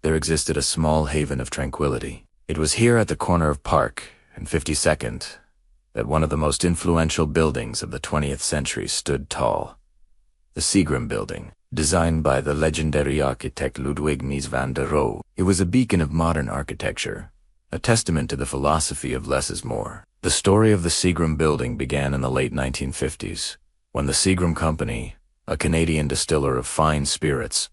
there existed a small haven of tranquility. It was here at the corner of Park and 52nd that one of the most influential buildings of the 20th century stood tall. The Seagram Building, designed by the legendary architect Ludwig Mies van der Rohe. It was a beacon of modern architecture, a testament to the philosophy of less is more. The story of the Seagram Building began in the late 1950s, when the Seagram Company, a Canadian distiller of fine spirits,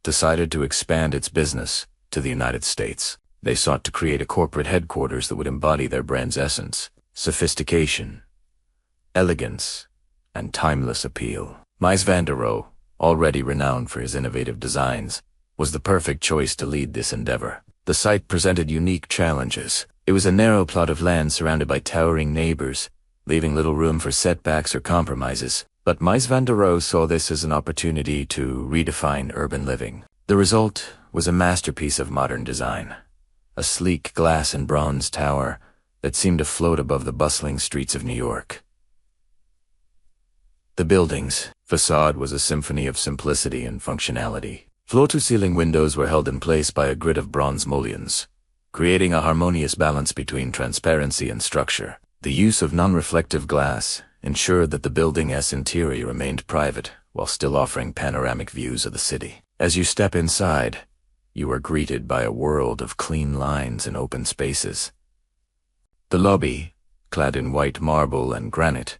decided to expand its business to the United States. They sought to create a corporate headquarters that would embody their brand's essence: sophistication, elegance, and timeless appeal. Mies van der Rohe, already renowned for his innovative designs, was the perfect choice to lead this endeavor. The site presented unique challenges. It was a narrow plot of land surrounded by towering neighbors, leaving little room for setbacks or compromises. But Mies van der Rohe saw this as an opportunity to redefine urban living. The result was a masterpiece of modern design, a sleek glass and bronze tower that seemed to float above the bustling streets of New York. The building's facade was a symphony of simplicity and functionality. Floor-to-ceiling windows were held in place by a grid of bronze mullions, creating a harmonious balance between transparency and structure. The use of non-reflective glass ensured that the building's interior remained private while still offering panoramic views of the city. As you step inside, you are greeted by a world of clean lines and open spaces. The lobby, clad in white marble and granite,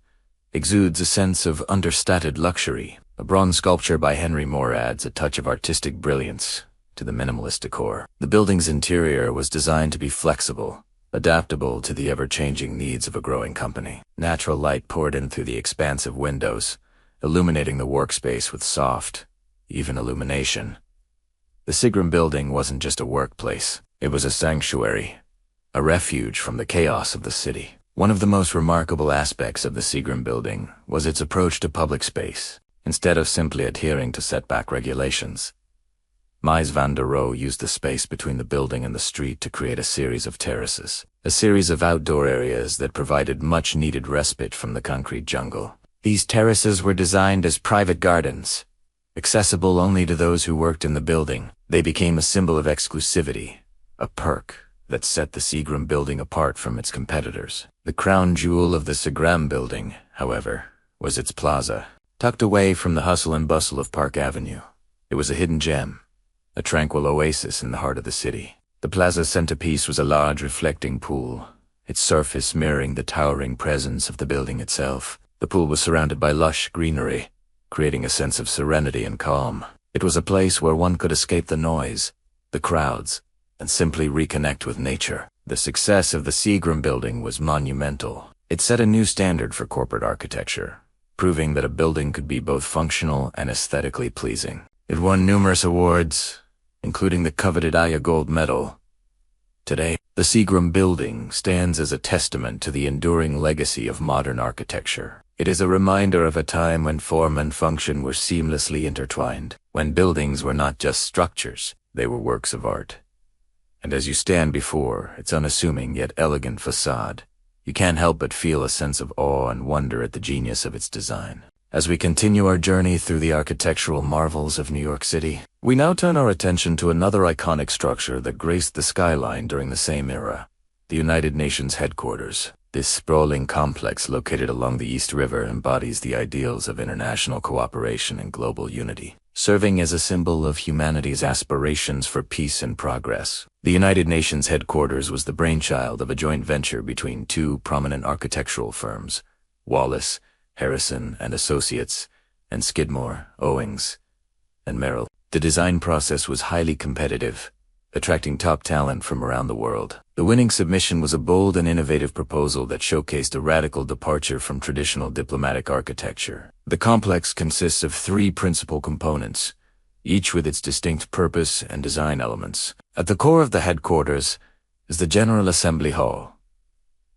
exudes a sense of understated luxury. A bronze sculpture by Henry Moore adds a touch of artistic brilliance to the minimalist decor. The building's interior was designed to be flexible, adaptable to the ever-changing needs of a growing company. Natural light poured in through the expansive windows, illuminating the workspace with soft, even illumination. The Seagram Building wasn't just a workplace. It was a sanctuary, a refuge from the chaos of the city. One of the most remarkable aspects of the Seagram Building was its approach to public space. Instead of simply adhering to setback regulations, Mies van der Rohe used the space between the building and the street to create a series of terraces, a series of outdoor areas that provided much-needed respite from the concrete jungle. These terraces were designed as private gardens, accessible only to those who worked in the building. They became a symbol of exclusivity, a perk that set the Seagram Building apart from its competitors. The crown jewel of the Seagram Building, however, was its plaza. Tucked away from the hustle and bustle of Park Avenue, it was a hidden gem, a tranquil oasis in the heart of the city. The plaza's centerpiece was a large reflecting pool, its surface mirroring the towering presence of the building itself. The pool was surrounded by lush greenery, creating a sense of serenity and calm. It was a place where one could escape the noise, the crowds, and simply reconnect with nature. The success of the Seagram Building was monumental. It set a new standard for corporate architecture, proving that a building could be both functional and aesthetically pleasing. It won numerous awards, including the coveted IA Gold Medal. Today, the Seagram building stands as a testament to the enduring legacy of modern architecture. It is a reminder of a time when form and function were seamlessly intertwined, when buildings were not just structures, they were works of art. And as you stand before its unassuming yet elegant facade, you can't help but feel a sense of awe and wonder at the genius of its design. As we continue our journey through the architectural marvels of New York City, we now turn our attention to another iconic structure that graced the skyline during the same era, the United Nations headquarters. This sprawling complex located along the East River embodies the ideals of international cooperation and global unity, serving as a symbol of humanity's aspirations for peace and progress. The United Nations headquarters was the brainchild of a joint venture between two prominent architectural firms, Wallace, Harrison and Associates, and Skidmore, Owings, and Merrill. The design process was highly competitive, attracting top talent from around the world. The winning submission was a bold and innovative proposal that showcased a radical departure from traditional diplomatic architecture. The complex consists of three principal components, each with its distinct purpose and design elements. At the core of the headquarters is the General Assembly Hall,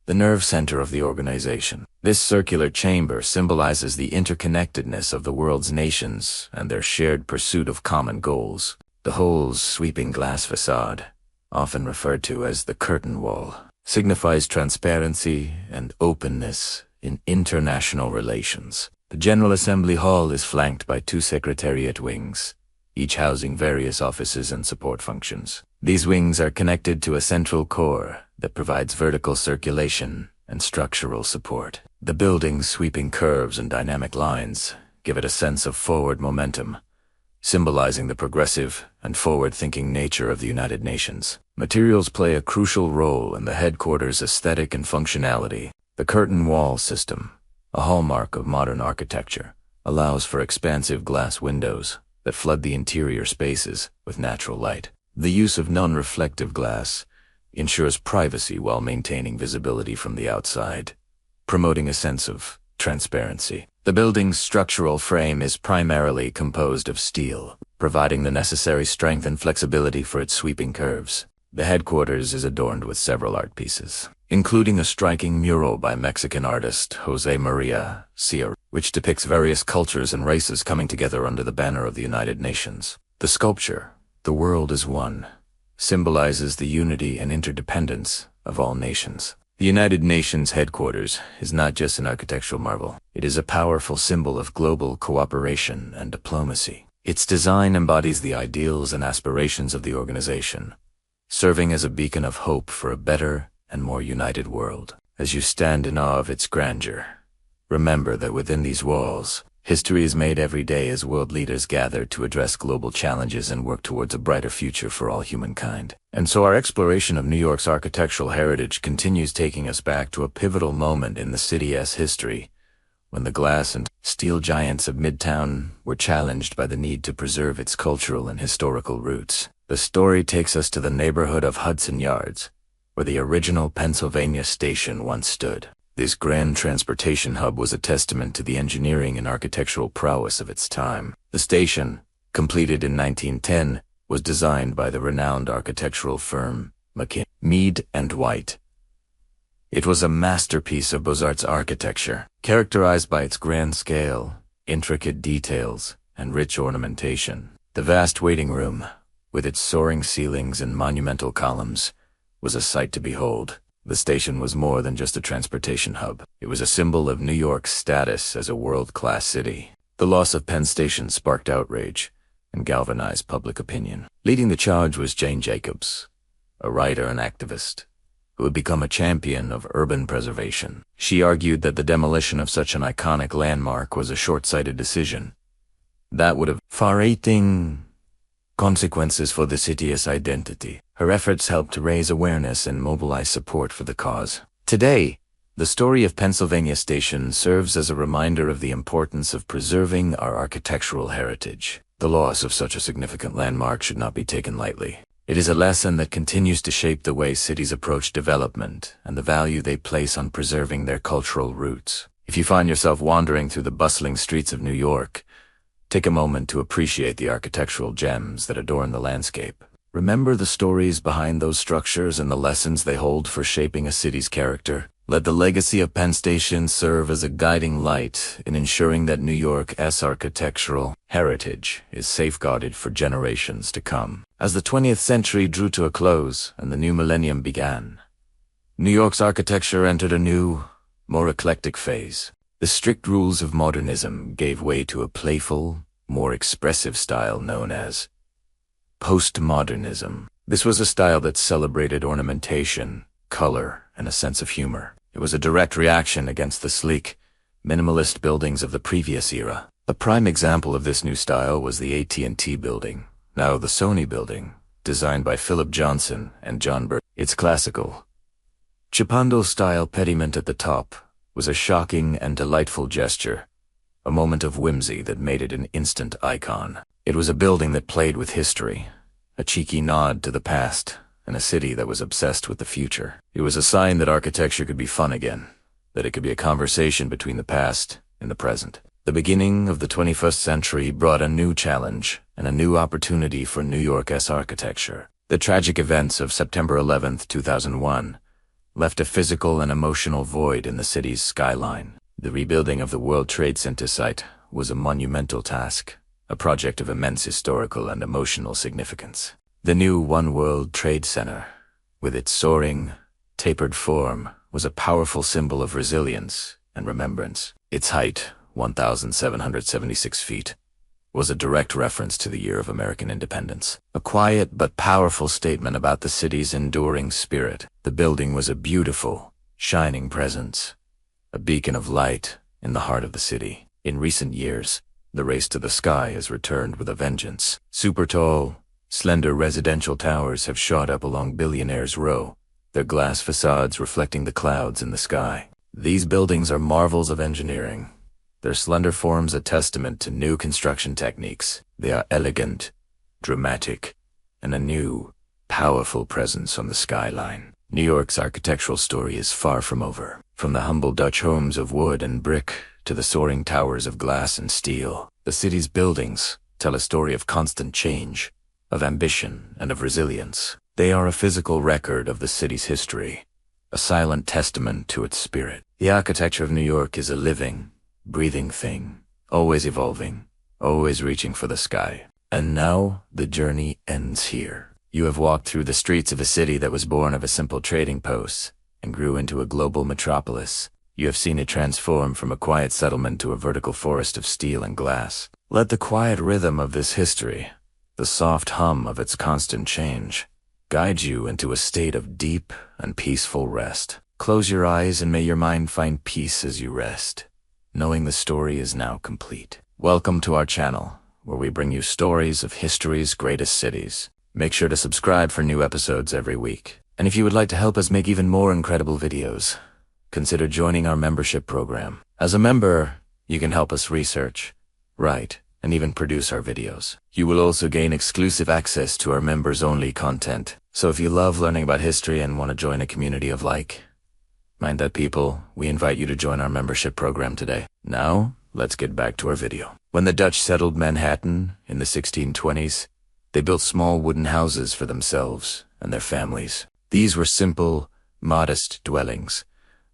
the nerve center of the organization. This circular chamber symbolizes the interconnectedness of the world's nations and their shared pursuit of common goals. The whole's sweeping glass facade, often referred to as the curtain wall, signifies transparency and openness in international relations. The General Assembly Hall is flanked by two secretariat wings, each housing various offices and support functions. These wings are connected to a central core that provides vertical circulation and structural support. The building's sweeping curves and dynamic lines give it a sense of forward momentum, symbolizing the progressive and forward-thinking nature of the United Nations. Materials play a crucial role in the headquarters' aesthetic and functionality. The curtain wall system, a hallmark of modern architecture, allows for expansive glass windows that flood the interior spaces with natural light. The use of non-reflective glass ensures privacy while maintaining visibility from the outside, promoting a sense of transparency. The building's structural frame is primarily composed of steel, providing the necessary strength and flexibility for its sweeping curves. The headquarters is adorned with several art pieces, including a striking mural by Mexican artist Jose Maria Sierra, which depicts various cultures and races coming together under the banner of the United Nations. The sculpture, "The World is One," symbolizes the unity and interdependence of all nations. The United Nations headquarters is not just an architectural marvel. It is a powerful symbol of global cooperation and diplomacy. Its design embodies the ideals and aspirations of the organization, serving as a beacon of hope for a better and more united world. As you stand in awe of its grandeur, remember that within these walls, history is made every day as world leaders gather to address global challenges and work towards a brighter future for all humankind. And so our exploration of New York's architectural heritage continues, taking us back to a pivotal moment in the city's history, when the glass and steel giants of Midtown were challenged by the need to preserve its cultural and historical roots. The story takes us to the neighborhood of Hudson Yards, where the original Pennsylvania station once stood. This grand transportation hub was a testament to the engineering and architectural prowess of its time. The station, completed in 1910, was designed by the renowned architectural firm Mead and White. It was a masterpiece of Beaux-Arts architecture, characterized by its grand scale, intricate details, and rich ornamentation. The vast waiting room, with its soaring ceilings and monumental columns, was a sight to behold. The station was more than just a transportation hub. It was a symbol of New York's status as a world-class city. The loss of Penn Station sparked outrage and galvanized public opinion. Leading the charge was Jane Jacobs, a writer and activist who had become a champion of urban preservation. She argued that the demolition of such an iconic landmark was a short-sighted decision that would have far-reaching consequences for the city's identity. Her efforts helped to raise awareness and mobilize support for the cause. Today, the story of Pennsylvania Station serves as a reminder of the importance of preserving our architectural heritage. The loss of such a significant landmark should not be taken lightly. It is a lesson that continues to shape the way cities approach development and the value they place on preserving their cultural roots. If you find yourself wandering through the bustling streets of New York, Take a moment to appreciate the architectural gems that adorn the landscape. Remember the stories behind those structures and the lessons they hold for shaping a city's character. Let the legacy of Penn Station serve as a guiding light in ensuring that New York's architectural heritage is safeguarded for generations to come. As the 20th century drew to a close and the new millennium began, New York's architecture entered a new, more eclectic phase. The strict rules of modernism gave way to a playful, more expressive style known as postmodernism. This was a style that celebrated ornamentation, color, and a sense of humor. It was a direct reaction against the sleek, minimalist buildings of the previous era. A prime example of this new style was the AT&T building, now the Sony building, designed by Philip Johnson and John Burt. Its classical, Chippendale-style pediment at the top was a shocking and delightful gesture, a moment of whimsy that made it an instant icon. It was a building that played with history, a cheeky nod to the past, and a city that was obsessed with the future. It was a sign that architecture could be fun again, that it could be a conversation between the past and the present. The beginning of the 21st century brought a new challenge and a new opportunity for New York's architecture. The tragic events of September 11th, 2001, left a physical and emotional void in the city's skyline. The rebuilding of the World Trade Center site was a monumental task, a project of immense historical and emotional significance. The new One World Trade Center, with its soaring, tapered form, was a powerful symbol of resilience and remembrance. Its height, 1,776 feet, was a direct reference to the year of American independence. A quiet but powerful statement about the city's enduring spirit. The building was a beautiful, shining presence, a beacon of light in the heart of the city. In recent years, the race to the sky has returned with a vengeance. Super tall, slender residential towers have shot up along Billionaire's Row, their glass facades reflecting the clouds in the sky. These buildings are marvels of engineering, their slender forms a testament to new construction techniques. They are elegant, dramatic, and a new, powerful presence on the skyline. New York's architectural story is far from over. From the humble Dutch homes of wood and brick to the soaring towers of glass and steel, the city's buildings tell a story of constant change, of ambition, and of resilience. They are a physical record of the city's history, a silent testament to its spirit. The architecture of New York is a living, breathing thing, always evolving, always reaching for the sky. And now the journey ends here. You have walked through the streets of a city that was born of a simple trading post and grew into a global metropolis. You have seen it transform from a quiet settlement to a vertical forest of steel and glass. Let the quiet rhythm of this history, the soft hum of its constant change, guide you into a state of deep and peaceful rest. Close your eyes and may your mind find peace as you rest, knowing the story is now complete. Welcome to our channel, where we bring you stories of history's greatest cities. Make sure to subscribe for new episodes every week. And if you would like to help us make even more incredible videos, consider joining our membership program. As a member, you can help us research, write, and even produce our videos. You will also gain exclusive access to our members-only content. So if you love learning about history and want to join a community of like-minded people, we invite you to join our membership program today. Now, let's get back to our video. When the Dutch settled Manhattan in the 1620s, they built small wooden houses for themselves and their families. These were simple, modest dwellings,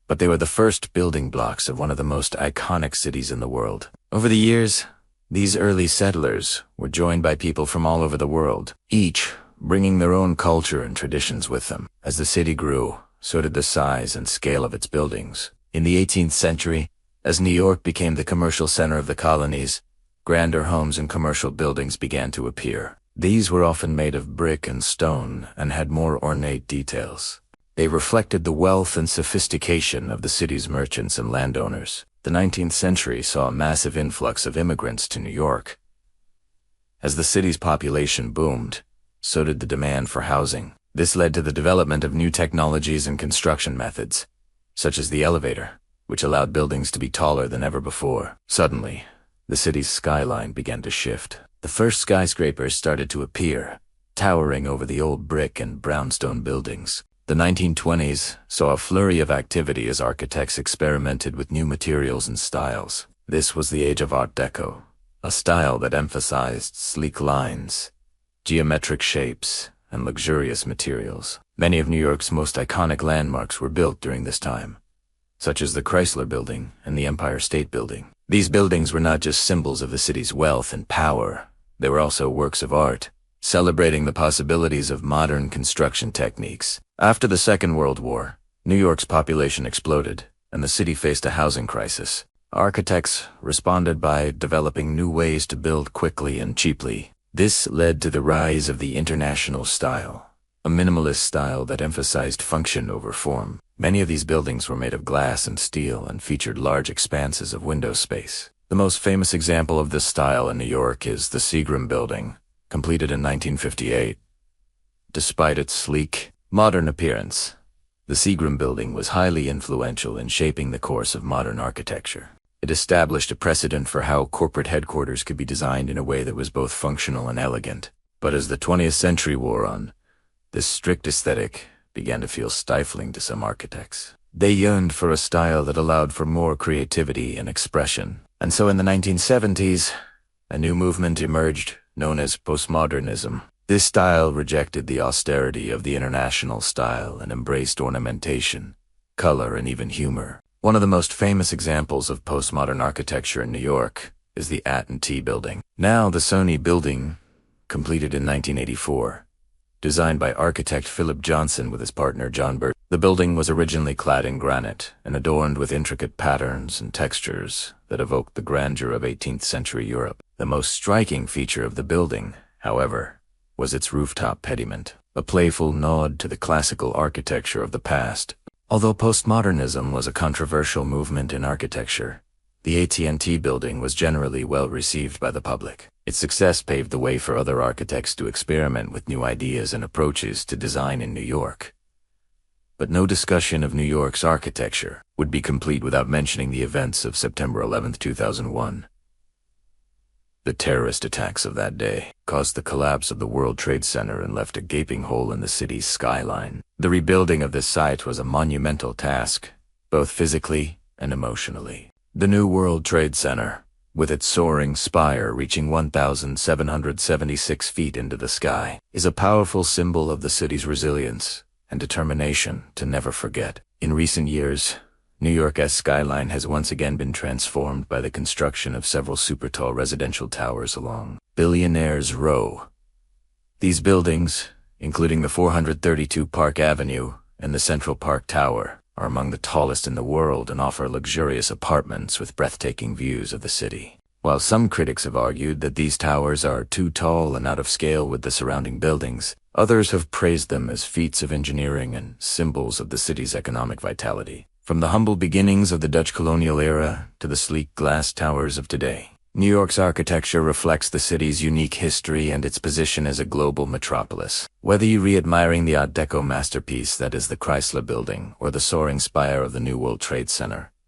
but they were the first building blocks of one of the most iconic cities in the world. Over the years, these early settlers were joined by people from all over the world, each bringing their own culture and traditions with them. As the city grew, so did the size and scale of its buildings. In the 18th century, as New York became the commercial center of the colonies, grander homes and commercial buildings began to appear. These were often made of brick and stone and had more ornate details. They reflected the wealth and sophistication of the city's merchants and landowners. The 19th century saw a massive influx of immigrants to New York. As the city's population boomed, so did the demand for housing. This led to the development of new technologies and construction methods, such as the elevator, which allowed buildings to be taller than ever before. Suddenly, the city's skyline began to shift. The first skyscrapers started to appear, towering over the old brick and brownstone buildings. The 1920s saw a flurry of activity as architects experimented with new materials and styles. This was the age of Art Deco, a style that emphasized sleek lines, geometric shapes, and luxurious materials. Many of New York's most iconic landmarks were built during this time, such as the Chrysler Building and the Empire State Building. These buildings were not just symbols of the city's wealth and power, they were also works of art, celebrating the possibilities of modern construction techniques. After the Second World War, New York's population exploded, and the city faced a housing crisis. Architects responded by developing new ways to build quickly and cheaply. This led to the rise of the international style, a minimalist style that emphasized function over form. Many of these buildings were made of glass and steel and featured large expanses of window space. The most famous example of this style in New York is the Seagram Building, completed in 1958. Despite its sleek, modern appearance, the Seagram Building was highly influential in shaping the course of modern architecture. It established a precedent for how corporate headquarters could be designed in a way that was both functional and elegant. But as the 20th century wore on, this strict aesthetic began to feel stifling to some architects. They yearned for a style that allowed for more creativity and expression. And so in the 1970s, a new movement emerged known as postmodernism. This style rejected the austerity of the international style and embraced ornamentation, color, and even humor. One of the most famous examples of postmodern architecture in New York is the At&T Building. Now the Sony Building, completed in 1984. Designed by architect Philip Johnson with his partner John Burt. The building was originally clad in granite and adorned with intricate patterns and textures that evoked the grandeur of 18th century Europe. The most striking feature of the building, however, was its rooftop pediment, a playful nod to the classical architecture of the past. Although postmodernism was a controversial movement in architecture, the AT&T Building was generally well received by the public. Its success paved the way for other architects to experiment with new ideas and approaches to design in New York. But no discussion of New York's architecture would be complete without mentioning the events of September 11, 2001. The terrorist attacks of that day caused the collapse of the World Trade Center and left a gaping hole in the city's skyline. The rebuilding of this site was a monumental task, both physically and emotionally. The new World Trade Center, with its soaring spire reaching 1,776 feet into the sky, is a powerful symbol of the city's resilience and determination to never forget. In recent years, New York's skyline has once again been transformed by the construction of several super-tall residential towers along Billionaires Row. These buildings, including the 432 Park Avenue and the Central Park Tower, are among the tallest in the world and offer luxurious apartments with breathtaking views of the city. While some critics have argued that these towers are too tall and out of scale with the surrounding buildings, others have praised them as feats of engineering and symbols of the city's economic vitality. From the humble beginnings of the Dutch colonial era to the sleek glass towers of today, New York's architecture reflects the city's unique history and its position as a global metropolis. Whether you're re-admiring the Art Deco masterpiece that is the Chrysler Building or the soaring spire of the new World Trade Center,